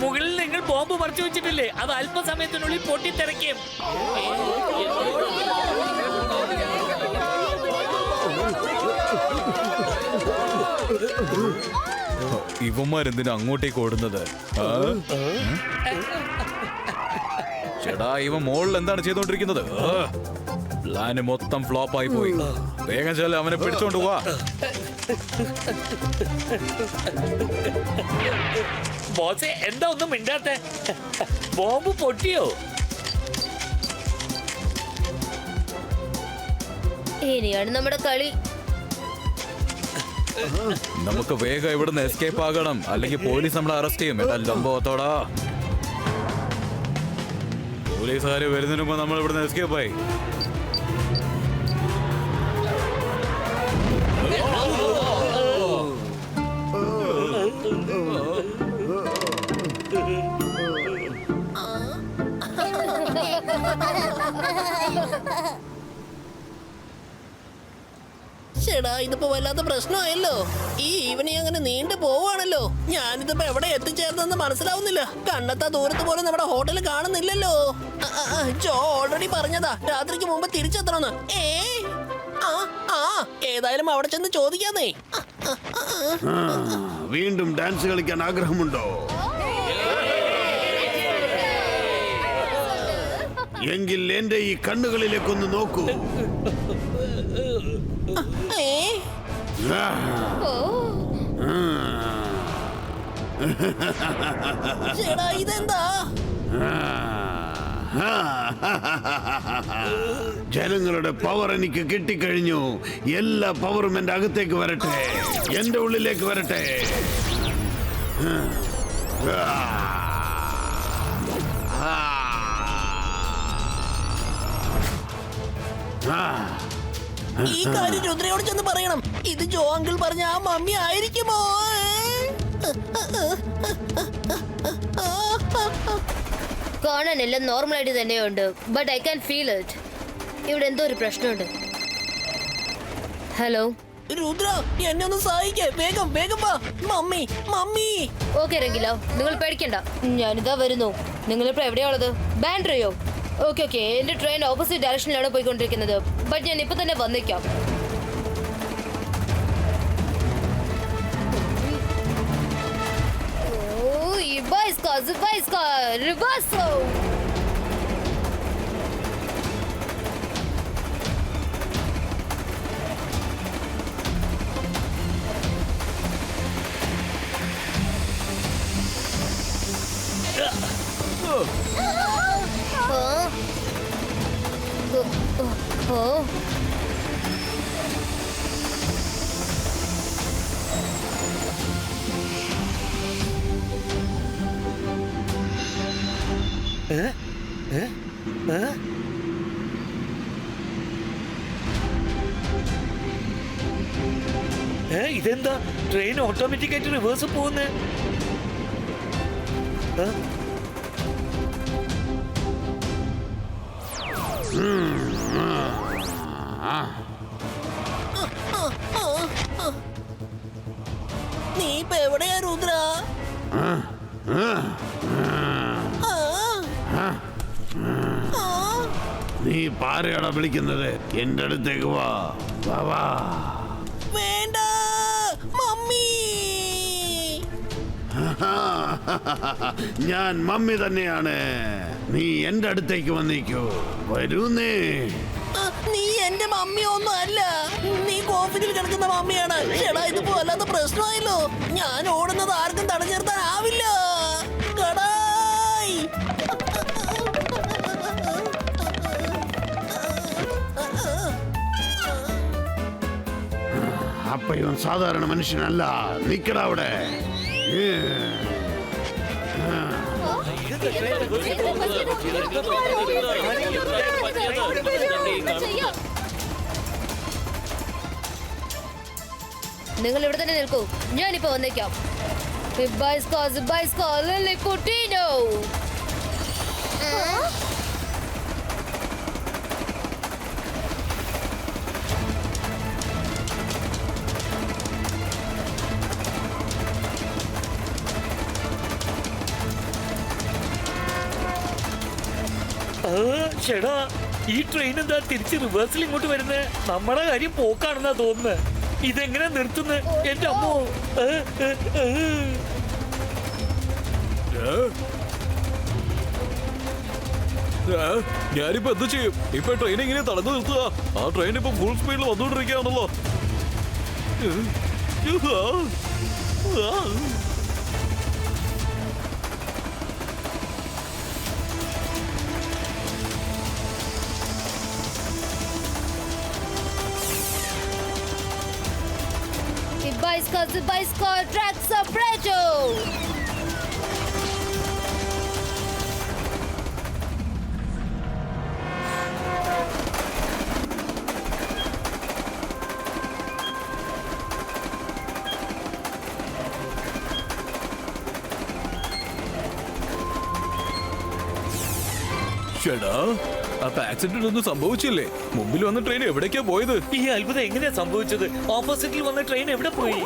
മുകളിൽ നിങ്ങൾ ബോംബ് പറിച്ചു വെച്ചിട്ടില്ലേ? അത് അല്പസമയത്തിനുള്ളിൽ പൊട്ടിത്തെറിക്കും. ഇവന്മാരെന്തിനാ അങ്ങോട്ടേക്ക് ഓടുന്നത്? ചേടാ, ഇവൻ മോളിൽ എന്താണ് ചെയ്തോണ്ടിരിക്കുന്നത്? പ്ലാന് മൊത്തം ഫ്ലോപ്പ് ആയി പോയി. വേഗം ചെല്ല, അവനെ പിടിച്ചോണ്ട് പോവാ. ബോസേ, എന്താ ഒന്നും മിണ്ടാത്തെ? ബോംബ് പൊട്ടിയോ? ഇനിയാണ് നമ്മുടെ കളി. നമുക്ക് വേഗം ഇവിടുന്ന് എസ്കേപ്പ് ആകണം, അല്ലെങ്കിൽ പോലീസ് നമ്മളെ അറസ്റ്റ് ചെയ്യും. എടാ ലംബോത്തോടാ, പോലീസുകാര് വരുന്നതിന് മുമ്പ് നമ്മൾ ഇവിടുന്ന് എസ്കേപ്പ് ആയി. ചേടാ, ഇതിപ്പോ വല്ലാത്ത പ്രശ്നമായല്ലോ. ഈ ഈവനിങ് അങ്ങനെ നീണ്ടു പോവാണല്ലോ. ഞാനിതിപ്പോ എവിടെ എത്തിച്ചേർന്നെന്ന് മനസ്സിലാവുന്നില്ല. കണ്ണത്താ ദൂരത്ത് പോലും നമ്മുടെ ഹോട്ടൽ കാണുന്നില്ലല്ലോ. ജോ ഓൾറെഡി പറഞ്ഞതാ രാത്രിക്ക് മുമ്പ് തിരിച്ചെത്തണമെന്ന്. ഏതായാലും അവിടെ ചെന്ന് ചോദിക്കാന്നേ. വീണ്ടും ഡാൻസ് കളിക്കാൻ ആഗ്രഹമുണ്ടോ? എങ്കിൽ എന്റെ ഈ കണ്ണുകളിലേക്കൊന്ന് നോക്കൂ. ചേടാ, ഇതെന്താ? ജനങ്ങളുടെ പവർ എനിക്ക് കിട്ടിക്കഴിഞ്ഞു. എല്ലാ പവറും എന്റെ അകത്തേക്ക് വരട്ടെ, എന്റെ ഉള്ളിലേക്ക് വരട്ടെ. ഈ കാര്യം രുദ്രയോട് ചെന്ന് പറയണം. ഇത് ജോ അങ്കിൾ പറഞ്ഞ ആ മമ്മി ആയിരിക്കുമോ? കാണാൻ എല്ലാം നോർമൽ ആയിട്ട് തന്നെയുണ്ട്, but I can feel it. ഇവിടെ എന്തോ ഒരു പ്രശ്നമുണ്ട്. ഹലോ രുദ്ര, എന്നെ ഒന്ന് സഹായിക്കേ. വേഗം വേഗം വാ. Mummy mummy. ഓക്കെ രംഗില, നിങ്ങൾ പേടിക്കണ്ട, ഞാനിതാ വരുന്നു. നിങ്ങളിപ്പോ എവിടെയാണുള്ളത്? ബാൻഡ്രയോ? ഓക്കെ ഓക്കെ, എന്റെ ട്രെയിൻ ഓപ്പോസിറ്റ് ഡയറക്ഷനിലാണ് പോയിക്കൊണ്ടിരിക്കുന്നത്, ബട്ട് ഞാൻ ഇപ്പൊ തന്നെ വന്നേക്കാം. ഇതെന്താ ട്രെയിൻ ഓട്ടോമാറ്റിക് ആയിട്ട് റിവേഴ്സ് പോകുന്നേ? നീ ഇപ്പൊ എവിടെയാ രുദ്ര? നീ പാരയാടാ വിളിക്കുന്നത്? എന്റെ അടുത്തേക്ക് വാ. വാ. വേണ്ട മമ്മി. ഞാൻ മമ്മി തന്നെയാണ്. നീ എന്റെ അടുത്തേക്ക് വന്നേക്കൂ. വരൂന്നേ. നീ എന്റെ മമ്മി ഒന്നും അല്ല. നീ കോഫിനിൽ കിടക്കുന്ന മമ്മിയാണ്. ചേടാ, ഇതിപ്പോ വല്ലാത്ത പ്രശ്നമായല്ലോ. ഞാൻ ഓടുന്നത് ആർക്കും തടഞ്ഞു നിർത്താനാവില്ല. കടായ്. അപ്പൊ ഇവൻ സാധാരണ മനുഷ്യനല്ല. നിക്കടാ അവിടെ. നിങ്ങൾ ഇവിടെ തന്നെ നിൽക്കൂ, ഞാനിപ്പോ വന്നേക്കാം. ചേടാ, ഈ ട്രെയിൻ എന്താ തിരിച്ച് റിവേഴ്സിൽ ഇങ്ങോട്ട് വരുന്നേ? നമ്മുടെ കാര്യം പോക്കാണെന്നാ തോന്നുന്നത്. ഇതെങ്ങനെ നിർത്തുന്നത്? എന്റെ അമ്മോ. ഞാനിപ്പോ എന്ത് ചെയ്യും? ഇപ്പൊ ട്രെയിൻ എങ്ങനെ തടഞ്ഞു നിർത്തുക? ആ ട്രെയിൻ ഇപ്പൊ ഫുൾ സ്പീഡിൽ വന്നുകൊണ്ടിരിക്കുകയാണല്ലോ. ചേടാ, അപ്പൊ ആക്സിഡന്റ് ഒന്നും സംഭവിച്ചില്ലേ? മുമ്പിൽ വന്ന ട്രെയിൻ എവിടേക്കാ പോയത്? ഈ അത്ഭുതം എങ്ങനെയാ സംഭവിച്ചത്? ഓപ്പോസിറ്റിൽ വന്ന ട്രെയിൻ എവിടെ പോയി?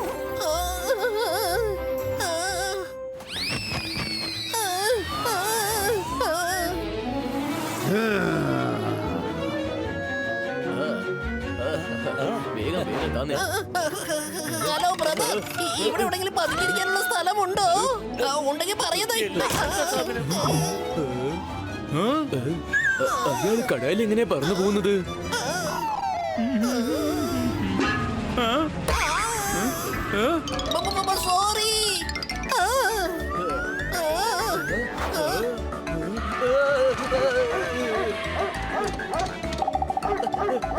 ഹലോ ബ്രദർ, ഇവിടെ എവിടെങ്കിലും പതുങ്ങിയിരിക്കാനുള്ള സ്ഥലമുണ്ടോ? ഉണ്ടെങ്കിൽ പറയുന്നേ. അയാള് കടയിൽ എങ്ങനെയാ പറന്നു പോകുന്നത്? സോറി.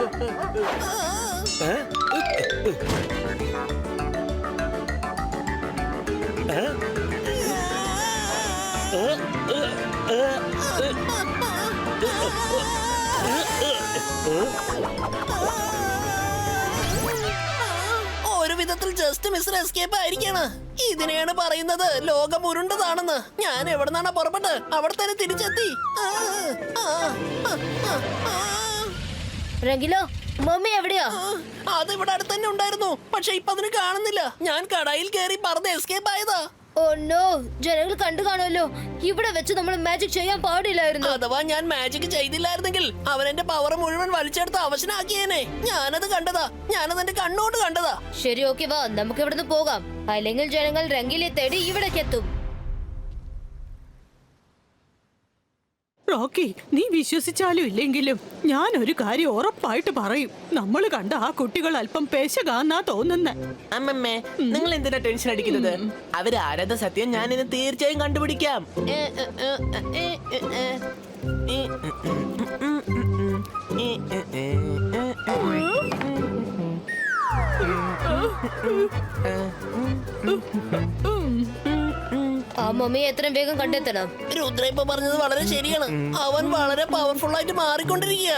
ഒരു വിധത്തിൽ ജസ്റ്റ് മിസ് എസ്കേപ്പ് ആയിരിക്കാണ്. ഇതിനെയാണ് പറയുന്നത് ലോകം ഉരുണ്ടതാണെന്ന്. ഞാൻ എവിടെ നിന്നാണ് പുറപ്പെട്ട് അവിടെ തന്നെ തിരിച്ചെത്തി. റംഗിലോ, മമ്മി എവിടെയാ? അത് ഇവിടെ അടുത്ത് തന്നെ ഉണ്ടായിരുന്നു, പക്ഷെ ഇപ്പൊ അതിന് കാണുന്നില്ല. ഞാൻ കടയിൽ കയറി പറന്ന് എസ്കേപ്പ് ആയതാ. ഓ നോ, ജനങ്ങൾ കണ്ടു കാണുമല്ലോ. ഇവിടെ വെച്ച് നമ്മൾ മാജിക് ചെയ്യാൻ പാടില്ലായിരുന്നു. അഥവാ ഞാൻ മാജിക് ചെയ്തില്ലായിരുന്നെങ്കിൽ അവൻ എന്റെ പവർ മുഴുവൻ വലിച്ചെടുത്ത് അവശനാക്കിയേനെ. ഞാനത് കണ്ടതാ, ഞാനത് എന്റെ കണ്ണോട് കണ്ടതാ. ശരി, ഓക്കെ, വാ നമുക്ക് ഇവിടുന്ന് പോകാം. അല്ലെങ്കിൽ ജനങ്ങൾ റംഗിലെ തേടി ഇവിടേക്ക് എത്തും. റോക്കി, നീ വിശ്വസിച്ചാലും ഇല്ലെങ്കിലും ഞാൻ ഒരു കാര്യം ഉറപ്പായിട്ട് പറയും. നമ്മൾ കണ്ട ആ കുട്ടികൾ അല്പം പേശകാന്നാ തോന്നുന്നേ. അമ്മമ്മേ, നിങ്ങൾ എന്തിനാ ടെൻഷൻ അടിക്കുന്നത്? അവരാരത സത്യം ഞാൻ ഇന്ന് തീർച്ചയായും കണ്ടുപിടിക്കാം. ആ മമ്മിയെ എത്രയും വേഗം കണ്ടെത്തണം. രുദ്ര ഇപ്പൊ പറഞ്ഞത് വളരെ ശരിയാണ്. അവൻ വളരെ പവർഫുൾ ആയിട്ട് മാറിക്കൊണ്ടിരിക്കുക.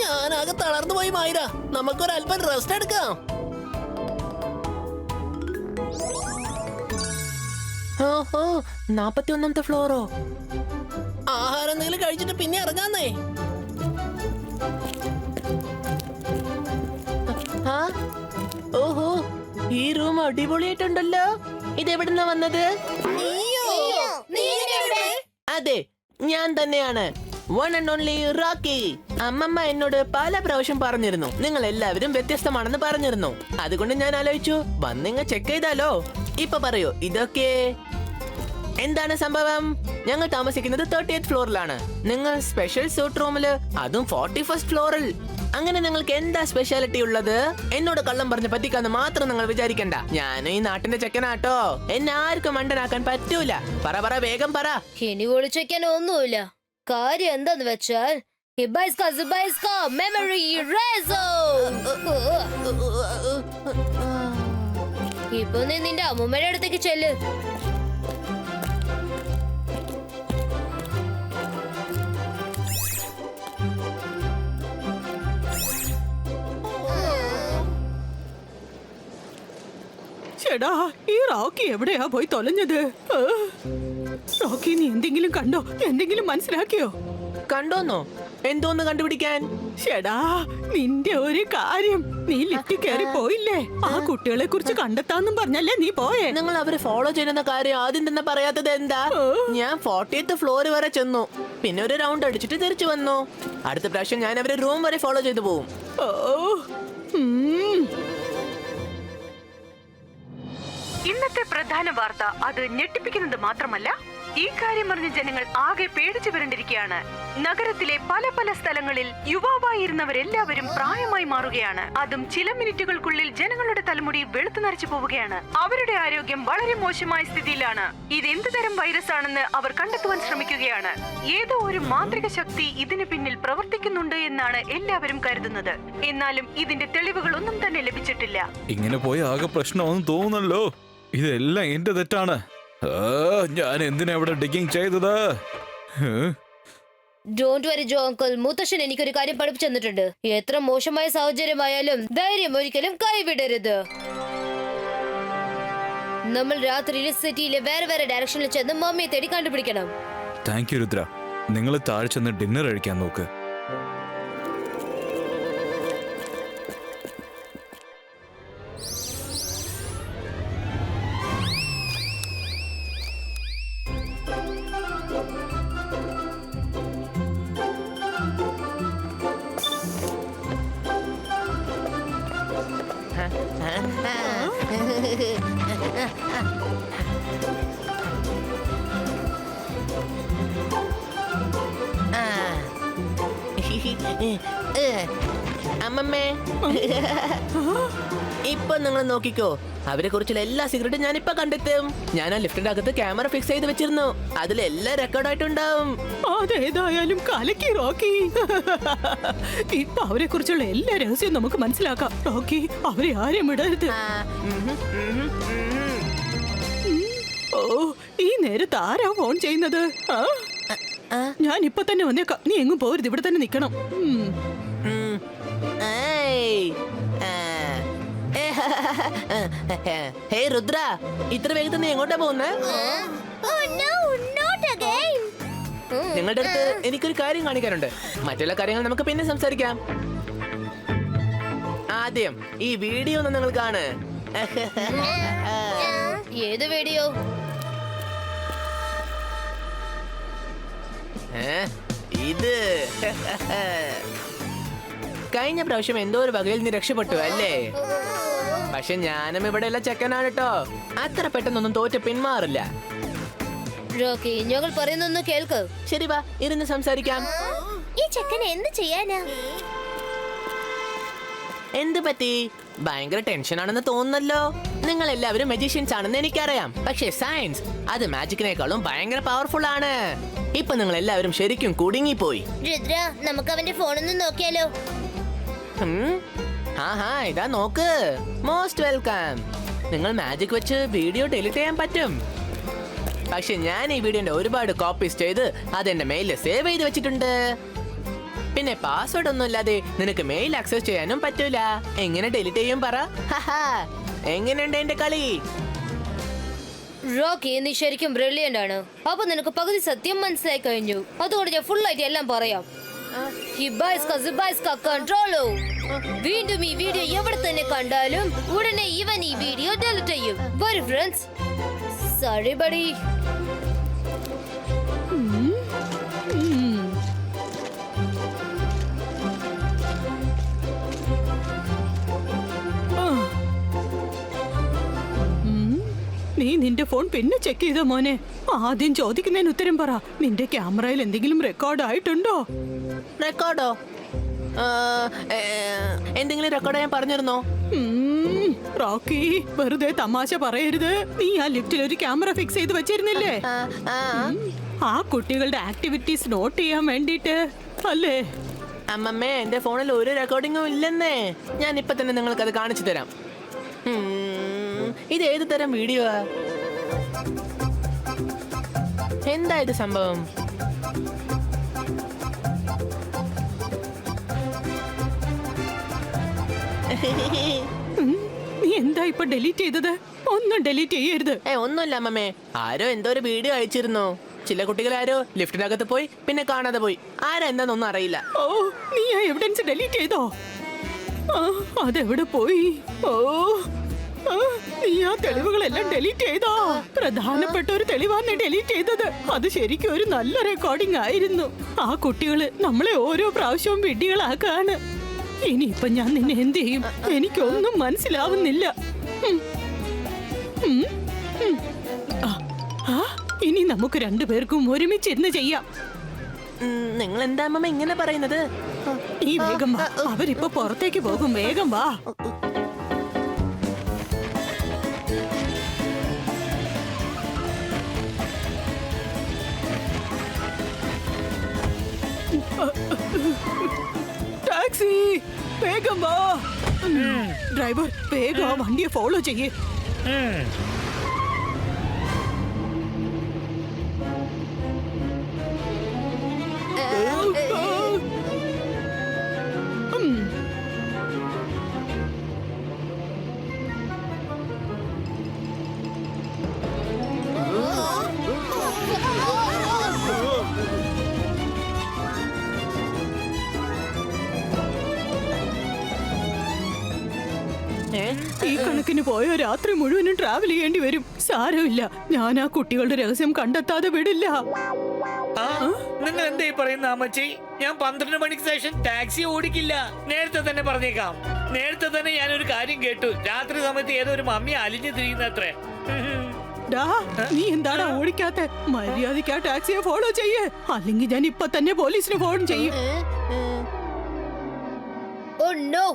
ഞാനാകെ തളർന്നു പോയി മായിര. നമുക്കൊരല്പം റെസ്റ്റ് എടുക്കാം. ഓഹോ, 41ാമത്തെ ഫ്ലോറോ? ആഹാരം എന്തെങ്കിലും കഴിച്ചിട്ട് പിന്നെ ഇറങ്ങാന്നേ. ഓഹോ, ഈ റൂം അടിപൊളിയായിട്ടുണ്ടല്ലോ. ഇതെവിടുന്നാ വന്നത്? അതെ, ഞാൻ തന്നെയാണ്, വൺ ആൻഡ് ഓൺലി റോക്കി. അമ്മമ്മ എന്നോട് പല പ്രാവശ്യം പറഞ്ഞിരുന്നു നിങ്ങൾ എല്ലാവരും വ്യത്യസ്തമാണെന്ന് പറഞ്ഞിരുന്നു. അതുകൊണ്ട് ഞാൻ ആലോചിച്ചു വന്നിങ്ങ ചെക്ക് ചെയ്താലോ. ഇപ്പൊ പറയൂ, ഇതൊക്കെ എന്താണ് സംഭവം? ഞങ്ങൾ താമസിക്കുന്നത് 38th ഫ്ലോറിലാണ്. നിങ്ങൾ സ്പെഷ്യൽ സൂട്ട് റൂമില്, അതും 41st ഫ്ലോറിൽ. അങ്ങനെ നിങ്ങൾക്ക് എന്താ സ്പെഷ്യാലിറ്റി ഉള്ളത്? എന്നോട് കള്ളം പറഞ്ഞ് പറ്റിക്കാന്ന് മാത്രം നിങ്ങൾ വിചാരിക്കണ്ട. ഞാൻ ഈ നാട്ടിന്റെ ചെക്കനാട്ടോ. എന്നെ ആർക്കും മണ്ടനാക്കാൻ പറ്റൂല. പറ വേഗം പറ. ഇനി ഒളിച്ചേക്കാൻ ഒന്നുമില്ല. കാര്യം എന്താന്ന് വെച്ചാൽ മെമ്മറി ഇപ്പൊ നീ നിന്റെ അമ്മൂമ്മയുടെ അടുത്തേക്ക് ചെല്ല്. ചേടാ, ഈ റോക്കി എവിടെയാ പോയി തൊലഞ്ഞത്? റോക്കി, നീ എന്തെങ്കിലും കണ്ടോ? എന്തെങ്കിലും മനസ്സിലാക്കിയോ? കണ്ടോന്നോ? എന്തോന്ന് കണ്ടുപിടിക്കാൻ? ചേടാ, നിന്റെ ഒരു കാര്യം, നീ ലിഫ്റ്റിൽ കയറി പോയില്ലേ? ആ കുട്ടികളെ കുറിച്ച് കണ്ടെത്താന്നും പറഞ്ഞല്ലേ നീ പോയേ? നിങ്ങൾ അവരെ ഫോളോ ചെയ്യുന്ന കാര്യം ആദ്യം തന്നെ പറയാത്തത് എന്താ? ഞാൻ 40th ഫ്ലോർ വരെ ചെന്നു, പിന്നെ ഒരു റൗണ്ട് അടിച്ചിട്ട് തിരിച്ചു വന്നു. അടുത്ത പ്രാവശ്യം ഞാൻ അവരെ റൂം വരെ ഫോളോ ചെയ്തു പോവും. ഇന്നത്തെ പ്രധാന വാർത്ത അത് ഞെട്ടിപ്പിക്കുന്നത് മാത്രമല്ല, ഈ കാര്യം അറിഞ്ഞ ജനങ്ങൾ ആകെ പേടിച്ചു വരണ്ടിരിക്കുകയാണ്. നഗരത്തിലെ പല പല സ്ഥലങ്ങളിൽ യുവാവായിരുന്നവരെല്ലാവരും പ്രായമായി മാറുകയാണ്. അതും ചില മിനിറ്റുകൾക്കുള്ളിൽ ജനങ്ങളുടെ തലമുടി വെളുത്തു നരച്ചു പോവുകയാണ്. അവരുടെ ആരോഗ്യം വളരെ മോശമായ സ്ഥിതിയിലാണ്. ഇത് എന്ത് തരം വൈറസ് ആണെന്ന് അവർ കണ്ടെത്തുവാൻ ശ്രമിക്കുകയാണ്. ഏതോ ഒരു മാന്ത്രിക ശക്തി ഇതിന് പിന്നിൽ പ്രവർത്തിക്കുന്നുണ്ട് എന്നാണ് എല്ലാവരും കരുതുന്നത്. എന്നാലും ഇതിന്റെ തെളിവുകൾ ഒന്നും തന്നെ ലഭിച്ചിട്ടില്ല. ഇങ്ങനെ പോയി ആകെ പ്രശ്നമൊന്നും തോന്നുന്നല്ലോ. ഇതെല്ലാം എന്റെ തെറ്റാണ്. ഞാൻ എന്തിനാ ഇവിടെ ഡിഗിങ് ചെയ്തത്? ഡോണ്ട് വരി ജോ അങ്കിൾ, മുത്തശ്ശൻ എനിക്കൊരു കാര്യം പഠിപ്പിച്ചു തന്നിട്ടുണ്ട്. എത്ര മോശമായ സാഹചര്യമായാലും ധൈര്യം ഒരിക്കലും കൈവിടരുത്. നമ്മൾ രാത്രിയിൽ സിറ്റിയിലെ വേറെ വേറെ ഡയറക്ഷനിൽ ചെന്ന് മമ്മിയെ തേടി കണ്ടുപിടിക്കണം. Thank you Rudra. നിങ്ങൾ താഴെ ചെന്ന് ഡിന്നർ കഴിക്കാൻ നോക്ക്. അമ്മമ്മേ ഇപ്പൊ നിങ്ങൾ നോക്കിക്കോ, അവരെ കുറിച്ചുള്ള എല്ലാ സീക്രട്ടും ഞാൻ ഇപ്പൊ കണ്ടെത്തും. ഞാൻ ആ ലിഫ്റ്റിന്റെ അകത്ത് ക്യാമറ ഫിക്സ് ചെയ്ത് വെച്ചിരുന്നു, അതിലെല്ലാം റെക്കോർഡായിട്ടുണ്ടാവും. അതേതായാലും കലക്കി റോക്കി. ഇപ്പൊ അവരെ കുറിച്ചുള്ള എല്ലാ രഹസ്യവും നമുക്ക് മനസ്സിലാക്കാം. റോക്കി, അവരെ ആരെയും വിടരുത്. ഓ, ഈ നേരത്ത് ആരാ ഫോൺ ചെയ്യുന്നത്? ഞാൻ ഇപ്പൊ തന്നെ വന്നേക്കാം. നീ എങ്ങും പോരുത്, ഇവിടെ തന്നെ നിക്കണം. ഹേ രുദ്ര, ഇത്ര വേഗത്തിൽ നീ എങ്ങോട്ടാ പോകുന്നേ? നിങ്ങളുടെ അടുത്ത് എനിക്കൊരു കാര്യം കാണിക്കാനുണ്ട്. മറ്റുള്ള കാര്യങ്ങൾ നമുക്ക് പിന്നെ സംസാരിക്കാം. ആദ്യം ഈ വീഡിയോ ഒന്ന് നിങ്ങൾ കാണ്. ഏത് വീഡിയോ? ഇത് കഴിഞ്ഞ പ്രാവശ്യം എന്തോ ഒരു വകയിൽ നീ രക്ഷപ്പെട്ടു അല്ലേ? പക്ഷെ ഞാനും ഇവിടെ ഉള്ള ചെക്കനാണ് കേട്ടോ. അത്ര പെട്ടെന്നൊന്നും തോറ്റ് പിന്മാറില്ല. റോക്കി, ഞങ്ങൾ പറയുന്നൊന്ന് കേൾക്ക്. ശരി, വാ ഇരുന്ന് സംസാരിക്കാം. ഈ ചെക്കൻ എന്ത് ചെയ്യാനാ? എന്ത് പറ്റി? ഭയങ്കര ടെൻഷൻ ആണെന്ന് തോന്നുന്നല്ലോ. നിങ്ങൾ എല്ലാവരും മജീഷ്യൻസ് ആണെന്ന് എനിക്കറിയാം. പക്ഷേ സയൻസ് അത് മാജിക്കിനേക്കാളും ഭയങ്കര പവർഫുൾ ആണ്. ഇപ്പൊ നിങ്ങൾ എല്ലാവരും ശരിക്കും കുടുങ്ങിപ്പോയി. രുദ്ര, നമുക്ക് അവന്റെ ഫോണൊന്ന് നോക്കിയാലോ? ഇതാ നോക്ക്. Most welcome. നിങ്ങൾ മാജിക് വെച്ച് വീഡിയോ ഡിലീറ്റ് ചെയ്യാൻ പറ്റും. പക്ഷെ ഞാൻ ഈ വീഡിയോന്റെ ഒരുപാട് കോപ്പീസ് ചെയ്ത് അതെന്റെ മെയിലിൽ സേവ് ചെയ്ത് വെച്ചിട്ടുണ്ട്. പിന്നെ പാസ്വേഡ് ഒന്നും ഇല്ലാതെ നിനക്ക് മെയിൽ ആക്സസ് ചെയ്യാനും പറ്റൂല. എങ്ങനെ ഡിലീറ്റ് ചെയ്യും പറ? എങ്ങനെയുണ്ട് എന്റെ കളി? റോക്കി, നീ ശരിക്കും ബ്രില്യന്റ് ആണ്. അപ്പൊ നിനക്ക് പകുതി സത്യം മനസ്സിലായി കഴിഞ്ഞു. അതുകൊണ്ട് ഞാൻ ഫുൾ ആയിട്ട് എല്ലാം പറയാം. വീണ്ടും ഈ വീഡിയോ എവിടെ തന്നെ കണ്ടാലും ഉടനെ ഇവൻ ഈ വീഡിയോ ഡിലീറ്റ് ചെയ്യും. വരൂ ഫ്രണ്ട്സ്. Sorry buddy. നീ നിന്റെ ഫോൺ പിന്നെ ചെക്ക് ചെയ്തോ മോനെ? ആദ്യം ചോദിക്കുന്നതിന് ഉത്തരം പറ. നിന്റെ ക്യാമറയിൽ എന്തെങ്കിലും റെക്കോർഡ് ആയിട്ടുണ്ടോ? റെക്കോർഡോ? എന്തെങ്കിലും റെക്കോർഡ് ഞാൻ പറഞ്ഞിരുന്നോ? റോക്കി, വെറുതെ തമാശ പറയരുത്. നീ ആ ലിഫ്റ്റിൽ ഒരു ക്യാമറ ഫിക്സ് ചെയ്ത് വെച്ചിരുന്നില്ലേ? ആ കുട്ടികളുടെ ആക്ടിവിറ്റീസ് നോട്ട് ചെയ്യാൻ വേണ്ടിട്ട് അല്ലേ? അമ്മമ്മേ, എന്റെ ഫോണിൽ ഒരു റെക്കോർഡിങ്ങും ഇല്ലെന്നേ. ഞാൻ ഇപ്പൊ തന്നെ നിങ്ങൾക്ക് അത് കാണിച്ചു തരാം. ഇത് ഏത് തരം വീഡിയോ? എന്താ ഇത് സംഭവം? നീ എന്താ ഇപ്പൊ ഡിലീറ്റ് ചെയ്തത്? ഒന്നും ഡിലീറ്റ് ചെയ്യരുത്. ഒന്നുമില്ല അമ്മമ്മേ. ആരോ എന്തോ ഒരു വീഡിയോ അയച്ചിരുന്നു. ചില കുട്ടികൾ ആരോ ലിഫ്റ്റിനകത്ത് പോയി പിന്നെ കാണാതെ പോയി. ആരാ എന്താന്നൊന്നും അറിയില്ല. ഓ, നീ ആ എവിഡൻസ് ഡിലീറ്റ് ചെയ്തോ? അതെവിടെ പോയി? നീ ആ തെളിവുകളെല്ലാം ഡിലീറ്റ് ചെയ്തോ? പ്രധാനപ്പെട്ട ഒരു തെളിവാണ് ഡിലീറ്റ് ചെയ്തത്. അത് ശരിക്കും ഒരു നല്ല റെക്കോർഡിംഗ് ആയിരുന്നു. ആ കുട്ടികള് നമ്മളെ ഓരോ പ്രാവശ്യവും വിഡ്ഢികളാക്കാണ്. ഇനിയിപ്പൊ ഞാൻ നിന്നെ എന്ത് ചെയ്യും? എനിക്കൊന്നും മനസ്സിലാവുന്നില്ല. ഇനി നമുക്ക് രണ്ടുപേർക്കും ഒരുമിച്ചിരുന്ന് ചെയ്യാം. നിങ്ങൾ എന്താ അമ്മമ്മ ഇങ്ങനെ പറയുന്നത്? ഈ വേഗം വാ, അവരിപ്പോ പുറത്തേക്ക് പോകും. വേഗം വാ. ടാക്സി, വേഗം വാ. ഡ്രൈവർ, വേഗം ആ വണ്ടിയെ ഫോളോ ചെയ്യേ. ഈ കണക്കിന് പോയ രാത്രി മുഴുവനും ട്രാവൽ ചെയ്യേണ്ടി വരും. സാരമില്ല, ഞാൻ ആ കുട്ടികളുടെ രഹസ്യം കണ്ടെത്താതെ വിടില്ല. നിങ്ങൾ എന്തായി പറയുന്ന അമ്മച്ചി? ഞാൻ 12 മണിക്ക് ശേഷം ടാക്സി ഓടിക്കില്ല. നേരത്തെ തന്നെ പറഞ്ഞേക്കാം. നേരത്തെ തന്നെ ഞാനൊരു കാര്യം കേട്ടു. രാത്രി സമയത്ത് ഏതോ ഒരു മമ്മി അലിഞ്ഞു തിരിയുന്നത്രേ. ഡാ, നീ എന്താണ് ഓടിക്കാത്ത? മര്യാദയ്ക്ക് ആ ടാക്സിയെ ഫോളോ ചെയ്യേ, അല്ലെങ്കിൽ ഞാൻ ഇപ്പൊ തന്നെ പോലീസിന് ഫോൺ ചെയ്യും. ഓ നോ,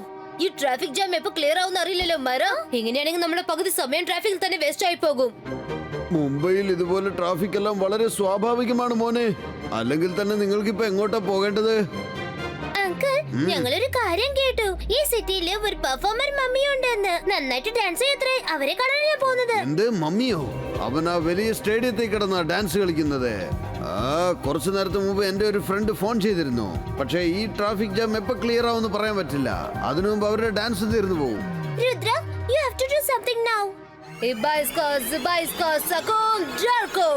ഈ ട്രാഫിക് ജാം എപ്പോ ക്ലിയർ ആവുന്ന അറിയില്ലല്ലോ മര. ഇങ്ങനെയാണെങ്കിൽ നമ്മുടെ പകുതി സമയം ട്രാഫിക്കിൽ തന്നെ വേസ്റ്റ് ആയി പോകും. മുംബൈയിൽ ഇതുപോലെ ട്രാഫിക് എല്ലാം വളരെ സ്വാഭാവികമാണ് മോനെ. അല്ലെങ്കിൽ തന്നെ നിങ്ങൾക്ക് ഇപ്പൊ എങ്ങോട്ടാ പോകേണ്ടത്? അങ്കിൾ, ഞങ്ങളൊരു കാര്യം കേട്ടു. ഈ സിറ്റിയില് ഒരു പെർഫോമർ മമ്മി ഉണ്ടെന്ന്. നന്നായിട്ട് ഡാൻസ് ചെയ്യത്രേ. അവരെ കാണാൻ ഞാൻ പോകുന്നത്. എന്ത് മമ്മിയോ? അവൻ ആ വലിയ സ്റ്റേഡിയത്തിൽ കിടന്ന ഡാൻസ് കളിക്കുന്നത്. കുറച്ചു നേരത്തെ മുമ്പ് എന്റെ ഒരു ഫ്രണ്ട് ഫോൺ ചെയ്തിരുന്നു. പക്ഷേ ഈ ട്രാഫിക് ജാം എപ്പോ ക്ലിയർ ആവുമെന്ന് പറയാൻ പറ്റില്ല. അതിനു മുമ്പ് അവരുടെ ഡാൻസ് തീർന്നു പോകും. Rudra, you have to do something now. Ibaiska, Sakum, Jarko.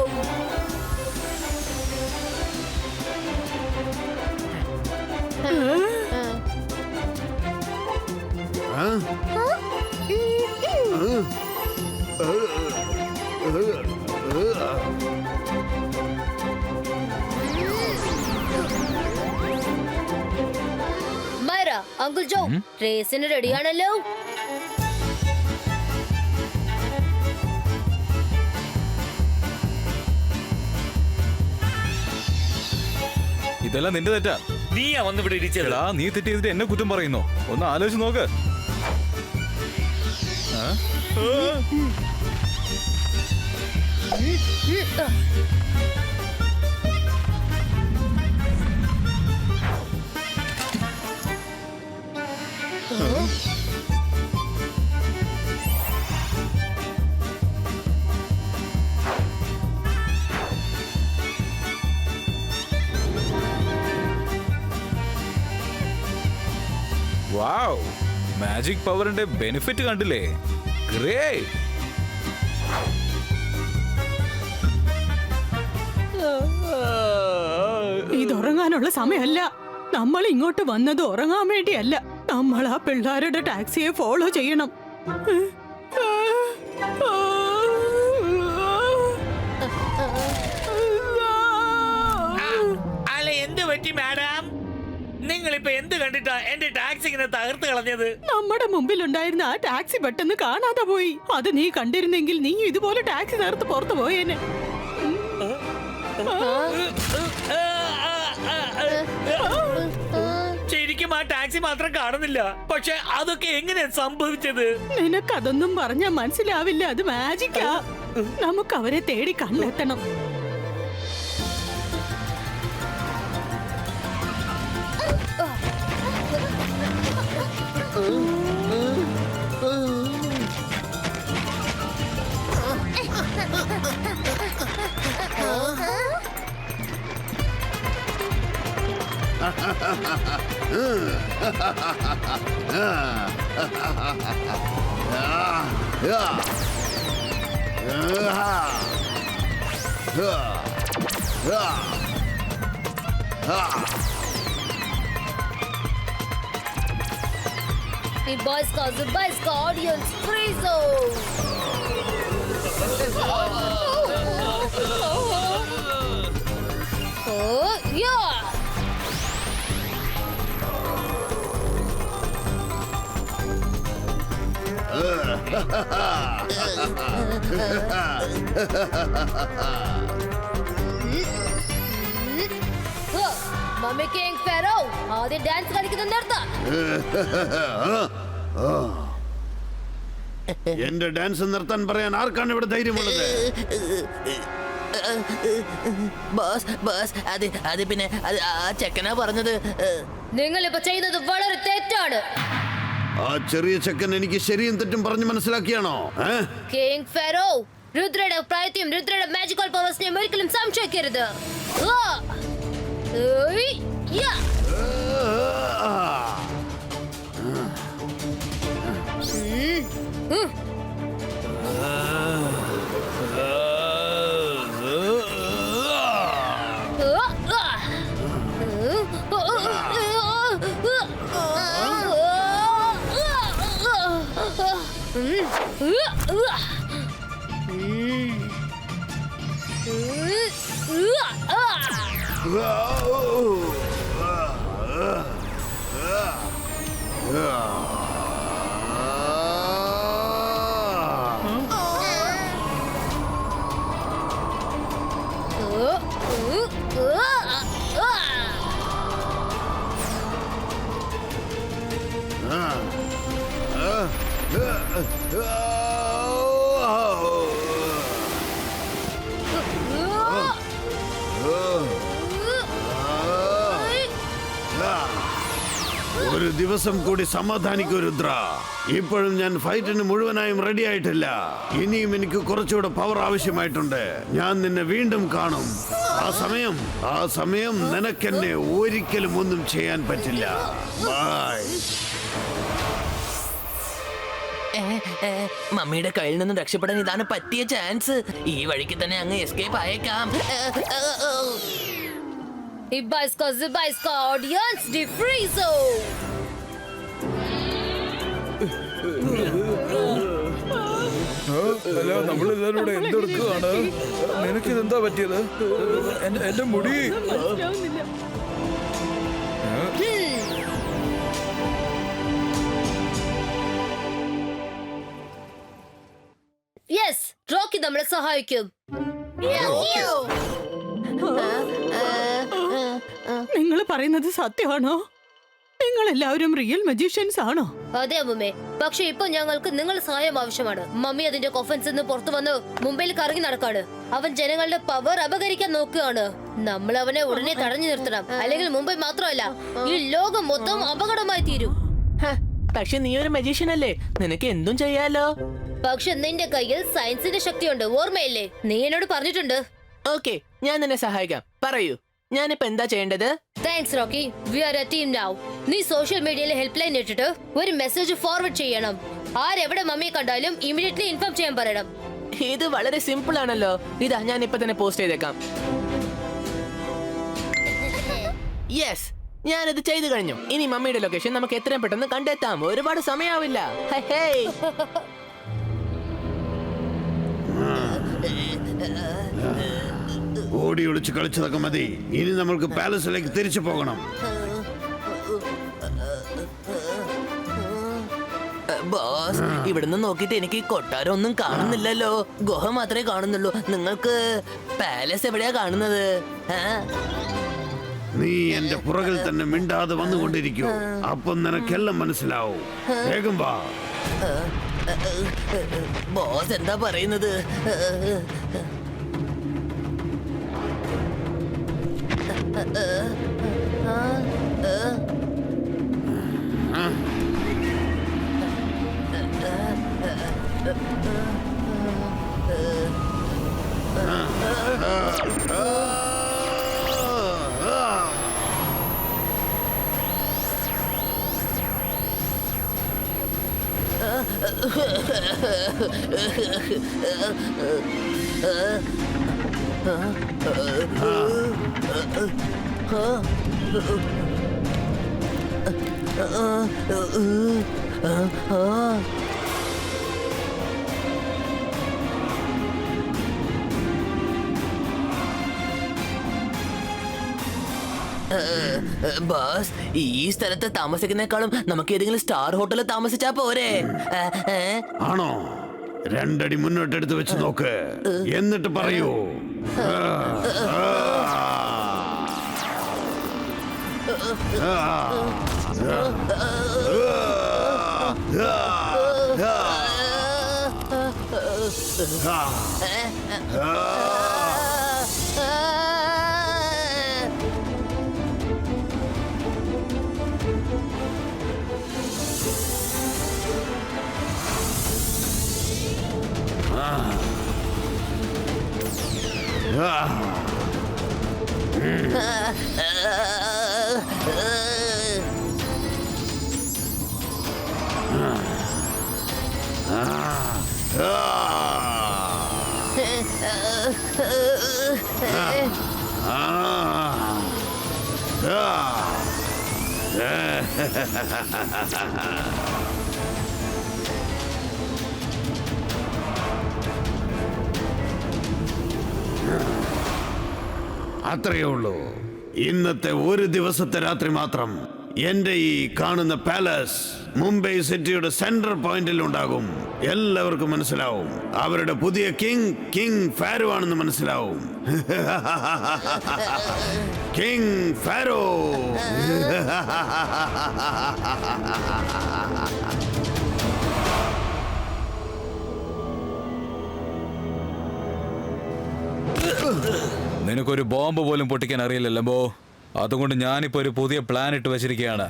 Maira, uncle Joe, റേസിന് റെഡിയാണല്ലോ. ഇതെല്ലാം നിന്റെ തെറ്റാ. നീയാ വന്ന് ഇവിടെ ഇടിച്ചത്. എടാ, നീ തെറ്റ് ചെയ്തിട്ട് എന്നെ കുറ്റം പറയുന്നു. ഒന്ന് ആലോചിച്ച് നോക്ക്. വാവ്, മാജിക് പവറിന്റെ ബെനിഫിറ്റ് കണ്ടില്ലേ? ഗ്രേറ്റ്. ഇതുറങ്ങാനുള്ള സമയമല്ല. നമ്മൾ ഇങ്ങോട്ട് വന്നത് ഉറങ്ങാൻ വേണ്ടിയല്ല. നമ്മൾ ആ പിള്ളേരുടെ ടാക്സിയെ ഫോളോ ചെയ്യണം. അല്ല, എന്ത് പറ്റി മാഡം? നിങ്ങളിപ്പോ എന്ത് കണ്ടിട്ടാ എന്റെ ടാക്സി ഇങ്ങനെ തകർത്ത് കളഞ്ഞത്? നമ്മുടെ മുമ്പിലുണ്ടായിരുന്ന ആ ടാക്സി പെട്ടെന്ന് കാണാതെ പോയി. അത് നീ കണ്ടിരുന്നെങ്കിൽ നീ ഇതുപോലെ ടാക്സി നേർത്ത് പുറത്തു പോയേനെ. ശരിക്കും ആ ടാക്സി മാത്രം കാണുന്നില്ല. പക്ഷെ അതൊക്കെ എങ്ങനെയാ സംഭവിച്ചത്? നിനക്കതൊന്നും പറഞ്ഞാ മനസ്സിലാവില്ല. അത് മാജിക്കാ. നമുക്ക് അവരെ തേടി കണ്ടെത്തണം. Ibaiska audience free zone. Oh, yeah. Mummy King Pharaoh, ആദ്യം ഡാൻസ് കളിക്കുന്നത് നിർത്താം. എന്റെ ഡാൻസ് നിർത്താൻ പറയാൻ ആർക്കാണ് ഇവിടെ ധൈര്യമുള്ളത്? അത് പിന്നെ ആ ചെക്കനാ പറഞ്ഞത്. നിങ്ങൾ ഇപ്പൊ ചെയ്യുന്നത് വളരെ തെറ്റാണ്. ആ ചെറിയ ചെക്കൻ എനിക്ക് ശരിയും തെറ്റും പറഞ്ഞു മനസ്സിലാക്കിയാണോ? കിങ് ഫെറോ, രുദ്രയുടെ പ്രായത്തെയും രുദ്രയുടെ മാജിക്കൽ പവേഴ്സിനെയും ഒരിക്കലും സംശയിക്കരുത്. ഒരു ദിവസം കൂടി സമാധാനിക്കൂ രുദ്ര. ഇപ്പോഴും ഞാൻ ഫൈറ്റിന് മുഴുവനായും റെഡി ആയിട്ടില്ല. ഇനിയും എനിക്ക് കുറച്ചുകൂടെ പവർ ആവശ്യമായിട്ടുണ്ട്. ഞാൻ നിന്നെ വീണ്ടും കാണും. ആ സമയം നിനക്കെന്നെ ഒരിക്കലും ഒന്നും ചെയ്യാൻ പറ്റില്ല. ബൈ. മമ്മിയുടെ കയ്യിൽ നിന്നും രക്ഷപ്പെടാൻ ഇതാണ് പറ്റിയ ചാൻസ്. ഈ വഴിക്ക് തന്നെ അങ്ങ് എസ്കേപ്പ് ആയേക്കാം. Ibaiska audience de Frizo. അല്ല, നമ്മളെല്ലാരും ഇവിടെ എന്തെടുക്കുകയാണ്? നിനക്കിതെന്താ പറ്റിയത്? എന്റെ മുടി. മനസ്സിലാവുന്നില്ല. യെസ്, റോക്കി നമ്മളെ സഹായിക്കും. നിങ്ങൾ പറയുന്നത് സത്യമാണോ? നിങ്ങൾ എല്ലാവരും റിയൽ മജീഷ്യൻസ് ആണോ? അതെ അമ്മേ, പക്ഷെ ഇപ്പൊ ഞങ്ങൾക്ക് നിങ്ങളുടെ സഹായം ആവശ്യമാണ്. മമ്മി അതിന്റെ കൊഫൻസ് നിന്ന് പുറത്തു വന്ന് മുംബൈയിൽ കറങ്ങി നടക്കാണ്. അവൻ ജനങ്ങളുടെ പവർ അപകരിക്കാൻ നോക്കുകയാണ്. നമ്മൾ അവനെ ഉടനെ തടഞ്ഞു നിർത്തണം, അല്ലെങ്കിൽ മുംബൈ മാത്രമല്ല ഈ ലോകം മൊത്തം അപകടമായി തീരും. പക്ഷെ നീ ഒരു മജീഷ്യൻ അല്ലേ, നിനക്ക് എന്തും ചെയ്യാലോ. പക്ഷെ നിന്റെ കയ്യിൽ സയൻസിന്റെ ശക്തിയുണ്ട്, ഓർമ്മയില്ലേ? നീ എന്നോട് പറഞ്ഞിട്ടുണ്ട്. ഓക്കെ, ഞാൻ നിന്നെ സഹായിക്കാം. പറയൂ, ഞാനിപ്പോ എന്താ ചെയ്യേണ്ടത്? Thanks Rocky, we are a team now. നീ സോഷ്യൽ മീഡിയയിൽ ഹെൽപ്പ് ലൈൻ ഇട്ടിട്ട് ഒരു മെസ്സേജ് ഫോർവേഡ് ചെയ്യണം. ആരെവിടെ മമ്മിയെ കണ്ടാലും ഇമീഡിയറ്റ്ലി ഇൻഫോം ചെയ്യാൻ പറയണം. ഇത് വളരെ സിമ്പിൾ ആണല്ലോ. ഇതാ, ഞാൻ ഇപ്പൊ തന്നെ പോസ്റ്റ് ചെയ്തേക്കാം. യെസ്, ഞാനിത് ചെയ്തു കഴിഞ്ഞു. ഇനി മമ്മിയുടെ ലൊക്കേഷൻ നമുക്ക് എത്രയും പെട്ടെന്ന് കണ്ടെത്താം. ഒരുപാട് സമയമാവില്ല. ഓടി ഒളിച്ച് കളിച്ചതൊക്കെ മതി. ഇനി നമ്മൾക്ക് പാലസിലേക്ക് തിരിച്ചു പോകണം. ബോസ്, ഇവിടുന്ന് നോക്കിയിട്ട് എനിക്ക് കൊട്ടാരം ഒന്നും കാണുന്നില്ലല്ലോ. ഗുഹ മാത്രമേ കാണുന്നുള്ളൂ. നിങ്ങൾക്ക് പാലസ് എവിടെയാ കാണുന്നത്? നീ എന്റെ പുറകിൽ തന്നെ മിണ്ടാതെ വന്നുകൊണ്ടിരിക്കൂ. അപ്പം നിനക്കെല്ലാം മനസ്സിലാവും. വേഗം വാ. ബോസ് എന്താ പറയുന്നത്? ബോസ്, ഈ സ്ഥലത്ത് താമസിക്കുന്നേക്കാളും നമുക്ക് ഏതെങ്കിലും സ്റ്റാർ ഹോട്ടലിൽ താമസിച്ചാ പോരെ? ആണോ? രണ്ടടി മുന്നോട്ടെടുത്ത് വെച്ച് നോക്ക്, എന്നിട്ട് പറയൂ. അത്രയേ ഉള്ളൂ. ഇന്നത്തെ ഒരു ദിവസത്തെ രാത്രി മാത്രം എന്റെ ഈ കാണുന്ന പാലസ് മുംബൈ സിറ്റിയുടെ സെൻട്രൽ പോയിന്റിൽ ഉണ്ടാകും. എല്ലാവർക്കും മനസ്സിലാവും അവരുടെ പുതിയ കിങ് ഫാരോ ആണെന്ന് മനസ്സിലാവും. King Pharaoh. നിനക്കൊരു ബോംബ് പോലും പൊട്ടിക്കാൻ അറിയില്ലല്ലോ. അതുകൊണ്ട് ഞാനിപ്പോ ഒരു പുതിയ പ്ലാൻ ഇട്ട് വെച്ചിരിക്കുകയാണ്.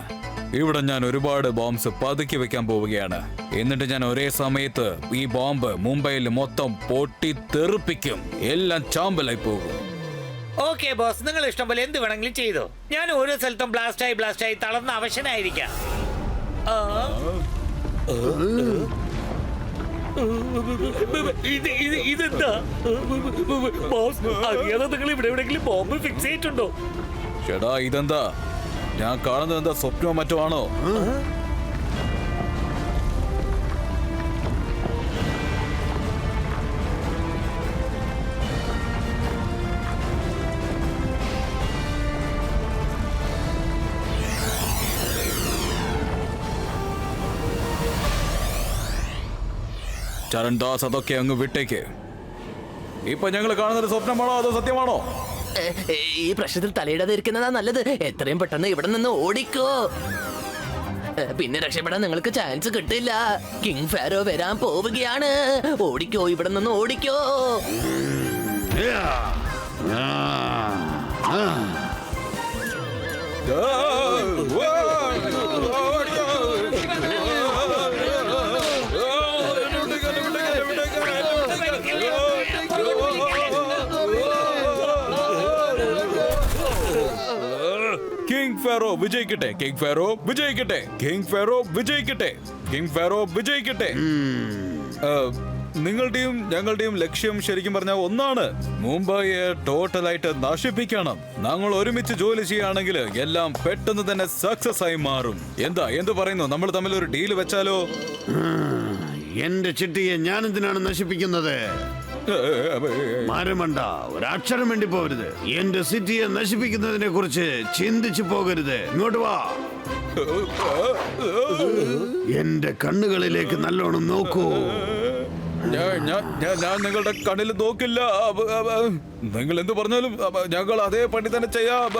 ഇവിടെ ഞാൻ ഒരുപാട് ബോംബ്സ് പതുക്കി വെക്കാൻ പോവുകയാണ്. എന്നിട്ട് ഞാൻ ഒരേ സമയത്ത് ഈ ബോംബ് മുംബൈയിൽ മൊത്തം പൊട്ടി തെറിപ്പിക്കും. എല്ലാം ചാമ്പലായി പോകും. ഓക്കെ ബോസ്, നിങ്ങൾ ഇഷ്ടം പോലെ എന്ത് വേണമെങ്കിലും ചെയ്തോ. ഞാൻ ഓരോ സ്ഥലത്തും ബ്ലാസ്റ്റായി തളർന്ന അവശനായിരിക്കാം. ഇതെന്താ ബോസ്? അറിയാതെ നിങ്ങൾ ഇവിടെ എവിടെയെങ്കിലും ബോംബ് ഫിക്സ് ചെയ്തിട്ടുണ്ടോ? ചേടാ ഇതെന്താ? ഞാൻ കാണുന്നത് എന്താ സ്വപ്നമോ മറ്റോ ആണോ? ചരൺദാസ് അതൊക്കെ അങ്ങ് വിട്ടേക്ക്. ഇപ്പൊ ഞങ്ങൾ കാണുന്നത് സ്വപ്നമാണോ അതോ സത്യമാണോ? ഈ പ്രശ്നത്തിൽ തലയിടാതിരിക്കുന്നതാ നല്ലത്. എത്രയും പെട്ടെന്ന് ഇവിടെ നിന്ന് ഓടിക്കോ. പിന്നെ രക്ഷപ്പെടാൻ നിങ്ങൾക്ക് ചാൻസ് കിട്ടില്ല. കിങ് ഫാരോ വരാൻ പോവുകയാണ്. ഓടിക്കോ, ഇവിടെ നിന്ന് ഓടിക്കോ. കിങ് ഫാരോ വിജയിക്കട്ടെ, കിങ് ഫാരോ വിജയിക്കട്ടെ, കിങ് ഫാരോ വിജയിക്കട്ടെ, കിങ് ഫാരോ വിജയിക്കട്ടെ. നിങ്ങളുടെയും ഞങ്ങളുടെയും ലക്ഷ്യം ശരിക്കും പറഞ്ഞാൽ ഒന്നാണ്. മുംബൈയെ ടോട്ടലായിട്ട് നശിപ്പിക്കണം. ഞങ്ങൾ ഒരുമിച്ച് ജോലി ചെയ്യുകയാണെങ്കിൽ എല്ലാം പെട്ടെന്ന് തന്നെ സക്സസ് ആയി മാറും. എന്ത് പറയുന്നു? നമ്മൾ തമ്മിൽ ഒരു ഡീൽ വെച്ചാലോ? എന്റെ ചിട്ടിയെ ഞാൻ എന്തിനാണ് നശിപ്പിക്കുന്നത്? മാരമണ്ട, ഒരക്ഷരം വേണ്ടി പോകരുത്. എന്റെ സിറ്റിയെ നശിപ്പിക്കുന്നതിനെ കുറിച്ച് ചിന്തിച്ചു പോകരുത്. ഇങ്ങോട്ട് വാ. എന്റെ കണ്ണുകളിലേക്ക് നല്ലോണം നോക്കൂ. ഞാൻ നിങ്ങളുടെ കണ്ണിൽ നോക്കില്ല. നിങ്ങൾ എന്ത് പറഞ്ഞാലും ഞങ്ങൾ അതേ പണി തന്നെ ചെയ്യാം.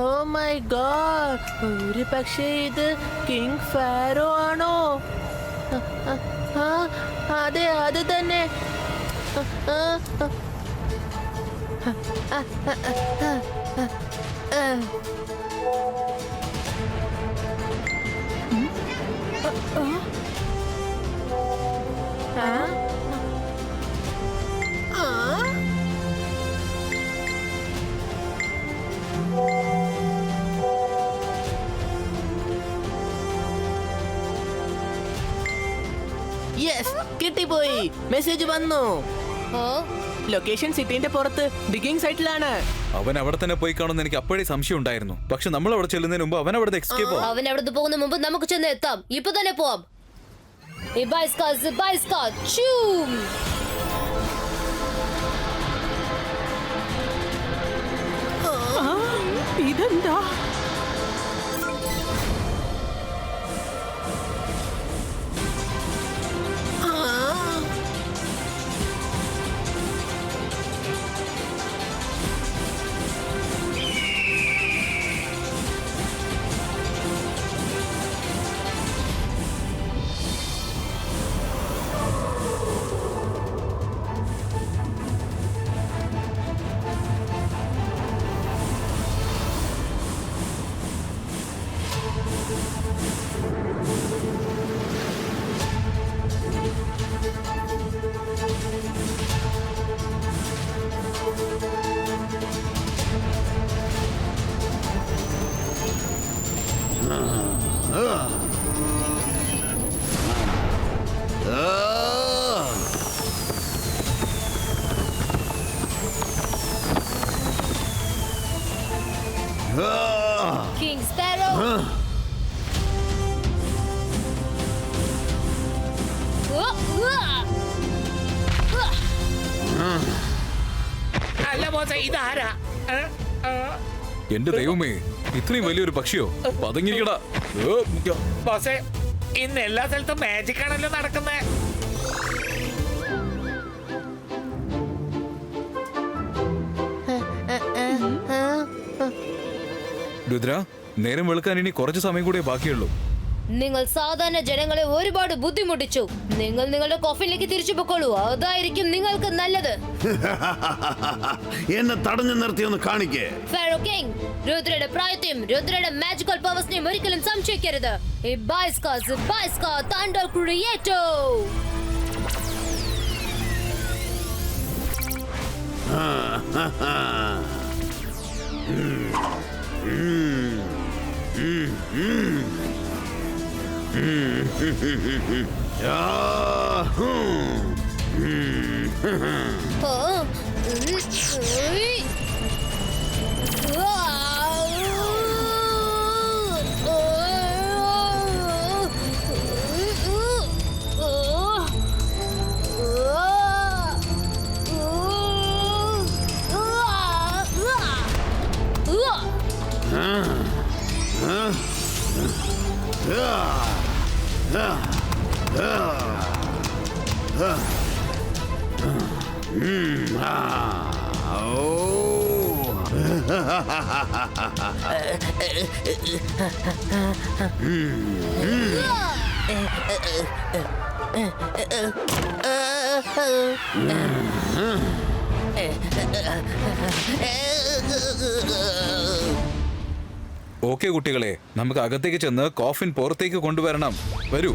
ഓ മൈ ഗോഡ്, ഒരു പക്ഷേ ഇത് കിങ് ഫാരോ ആണോ? അതെ, അത് തന്നെ. യെസ്, കിട്ടിപ്പോയി. മെസ്സേജ് വന്നു. ലൊക്കേഷൻ സിറ്റിന്റെ പുറത്ത് ഡിഗിങ് സൈറ്റിലാണ്. അവൻ അവിടെ തന്നെ പോയി കാണുന്ന എനിക്ക് അപ്പോഴേ സംശയം ഉണ്ടായിരുന്നു. പക്ഷെ നമ്മൾ അവിടെ ചെല്ലുന്നതിന് മുമ്പ് അവൻ അവിടെ എസ്കേപ്പ് ആവും. അവൻ അവിടെ പോകുന്ന മുമ്പ് നമുക്ക് ചെന്ന് എത്താം. ഇപ്പൊ തന്നെ പോവാം. ഇതെന്താ? King Sparrow. അല്ല ബോസേ, ഇതാരാ? എന്റെ ദൈവമേ, ഇത്രയും വലിയൊരു പക്ഷിയോ? പതുങ്ങിക്കടാ ബോസേ, ഇന്ന് എല്ലാ സ്ഥലത്തും മാജിക് ആണല്ലോ നടക്കുന്നത്. രുദ്ര, നേരം വെളുക്കാൻ ഇനി കുറച്ച് സമയം കൂടെ ബാക്കിയുള്ളൂ. നിങ്ങൾ സാധാരണ ജനങ്ങളെ ഒരുപാട് ബുദ്ധിമുട്ടിച്ചു. നിങ്ങൾ നിങ്ങളുടെ കോഫിനിലേക്ക് തിരിച്ചു പൊക്കോളൂ. അതായിരിക്കും നിങ്ങൾക്ക് നല്ലത്. എന്നെ തടഞ്ഞു നിർത്തി ഒന്ന് കാണിക്കേ. ഫാരോ കിങ്, രുദ്രയുടെ പ്രായത്തെയും രുദ്രയുടെ മാജിക്കൽ പവേഴ്സിനെയും ഒരിക്കലും സംശയിക്കരുത്. ഇബൈസ്കാ തണ്ടർ ക്രിയേറ്റോ. ഓക്കെ കുട്ടികളെ, നമുക്ക് അകത്തേക്ക് ചെന്ന് കോഫിൻ പുറത്തേക്ക് കൊണ്ടുവരണം. വരൂ.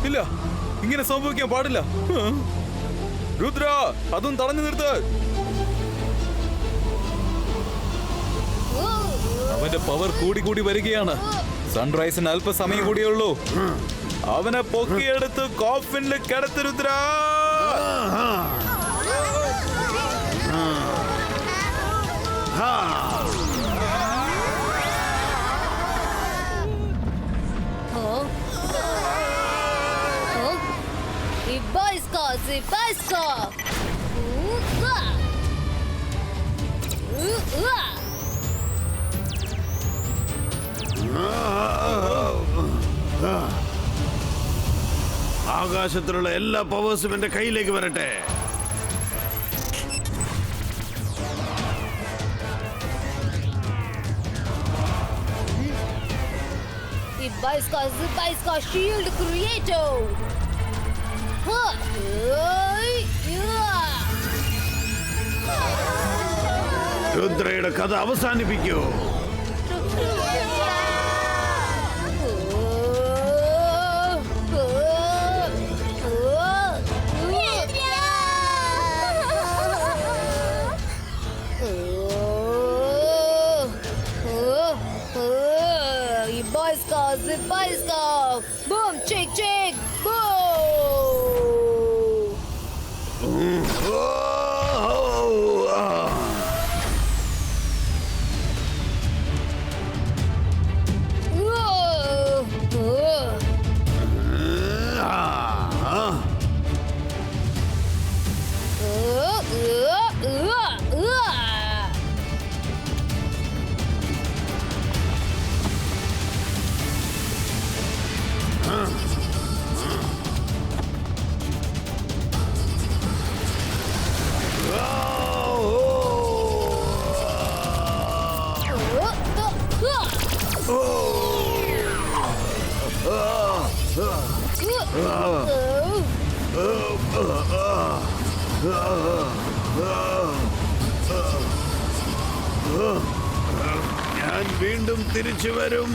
ഇല്ല, ഇങ്ങനെ സംഭവിക്കാൻ പാടില്ല. രുദ്ര, അതും തടഞ്ഞു നിർത്ത്. അവന്റെ പവർ കൂടി വരികയാണ്. സൺറൈസിന് അല്പസമയം കൂടിയേ ഉള്ളൂ. അവനെ പൊക്കിയെടുത്ത് കോഫിനിൽ കിടത്ത് രുദ്ര. ആകാശത്തിലുള്ള എല്ലാ പവേഴ്സും എന്റെ കയ്യിലേക്ക് വരട്ടെ. Zibaiska Shield Creator. രുദ്രയുടെ കഥ അവസാനിപ്പിക്കൂ. Zibaiska. Boom, chick, chick, boom. ഞാൻ വീണ്ടും തിരിച്ചു വരും.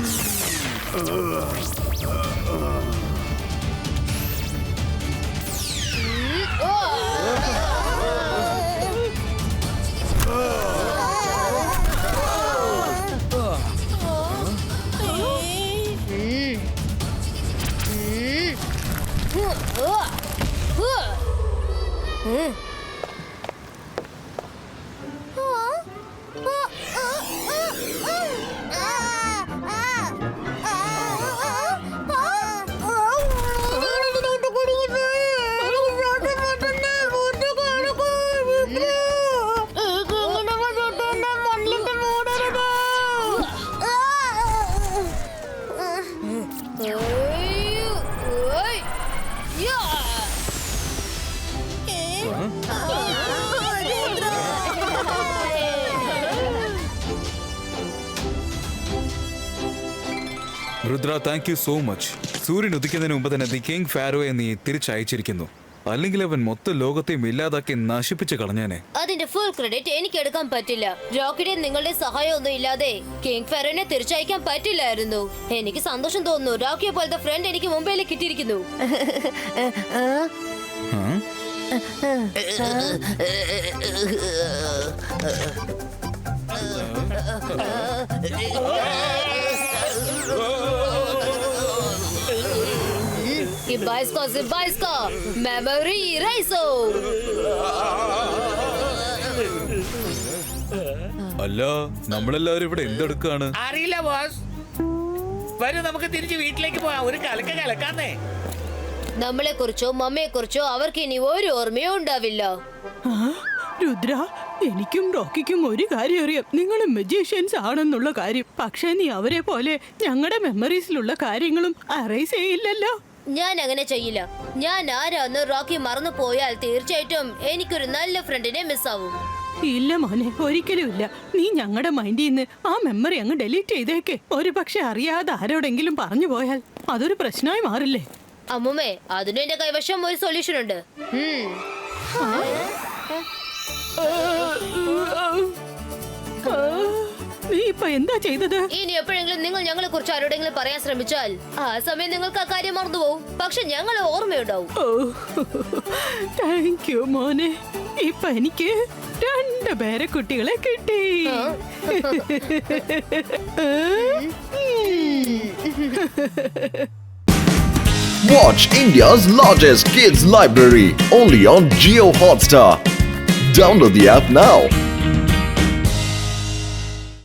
Rudra, thank you so much. സൂര്യൻ ഉദിക്കുന്നതിന് മുമ്പ് തന്നെ ദി കിങ് ഫാരോയെ നീ തിരിച്ചയച്ചിരിക്കുന്നു. അല്ലെങ്കിൽ അവൻ മൊത്തം ലോകത്തെയും ഇല്ലാതാക്കി നശിപ്പിച്ച് കളഞ്ഞേനെ. അതിന്റെ ഫുൾ ക്രെഡിറ്റ് എനിക്ക് എടുക്കാൻ പറ്റില്ല. റോക്കിയുടെ നിങ്ങളുടെ സഹായം ഒന്നും ഇല്ലാതെ കിങ് ഫെറോനെ തിരിച്ചയക്കാൻ പറ്റില്ലായിരുന്നു. എനിക്ക് സന്തോഷം തോന്നുന്നു. റോക്കിയെ പോലത്തെ ഫ്രണ്ട് എനിക്ക് മുംബൈയിൽ കിട്ടിയിരിക്കുന്നു. Zibaiska Memory Eraser. അല്ല, നമ്മളെല്ലാവരും ഇവിടെ എന്തെടുക്കാണ്? അറിയില്ല ബോസ്. വരൂ, നമുക്ക് തിരിച്ച് വീട്ടിലേക്ക് പോവാം. ഒരു കലക്കാന്നേ. നമ്മളെ കുറിച്ചോ മമ്മയെ കുറിച്ചോ അവർക്ക് ഇനി ഒരു ഓർമ്മയോ ഉണ്ടാവില്ല. രുദ്ര, എനിക്കും റോക്കിക്കും ഒരു കാര്യം അറിയാം. നിങ്ങൾ മജീഷ്യൻസ് ആണെന്നുള്ള കാര്യം. പക്ഷേ നീ അവരെ പോലെ ഞങ്ങളുടെ മെമ്മറീസിലുള്ള കാര്യങ്ങളും അറേസ് ചെയ്യില്ലല്ലോ. ഞാൻ അങ്ങനെ ചെയ്യില്ല. ഞാൻ ആരാന്ന് റോക്കി മറന്നു പോയാൽ തീർച്ചയായിട്ടും എനിക്കൊരു നല്ല ഫ്രണ്ടിനെ മിസ്സാവും. ഇല്ല മോനെ, ഒരിക്കലും ഇല്ല. നീ ഞങ്ങളുടെ മൈൻഡിൽ നിന്ന് ആ മെമ്മറി അങ്ങ് ഡെലീറ്റ് ചെയ്തേക്കെ. ഒരു പക്ഷെ അറിയാതെ ആരോടെങ്കിലും പറഞ്ഞു പോയാൽ അതൊരു പ്രശ്നമായി മാറില്ലേ? അമ്മുമ്മേ, അതിനും എന്റെ കൈവശം ഒരു സൊല്യൂഷൻ ഉണ്ട്. നീ ഇപ്പൊ എന്താ ചെയ്തത്? ഇനി എപ്പോഴെങ്കിലും നിങ്ങൾ ഞങ്ങളെ കുറിച്ച് ആരോടെങ്കിലും പറയാൻ ശ്രമിച്ചാൽ ആ സമയം നിങ്ങൾക്ക് ആ കാര്യം മറന്നുപോകും. പക്ഷെ ഞങ്ങൾ ഓർമ്മയുണ്ടാവും. താങ്ക് യു മോനെ. ഇപ്പൊ എനിക്ക് 2 പേരക്കുട്ടികളെ കിട്ടി. Watch India's largest kids library only on Jio Hotstar. Download the app now.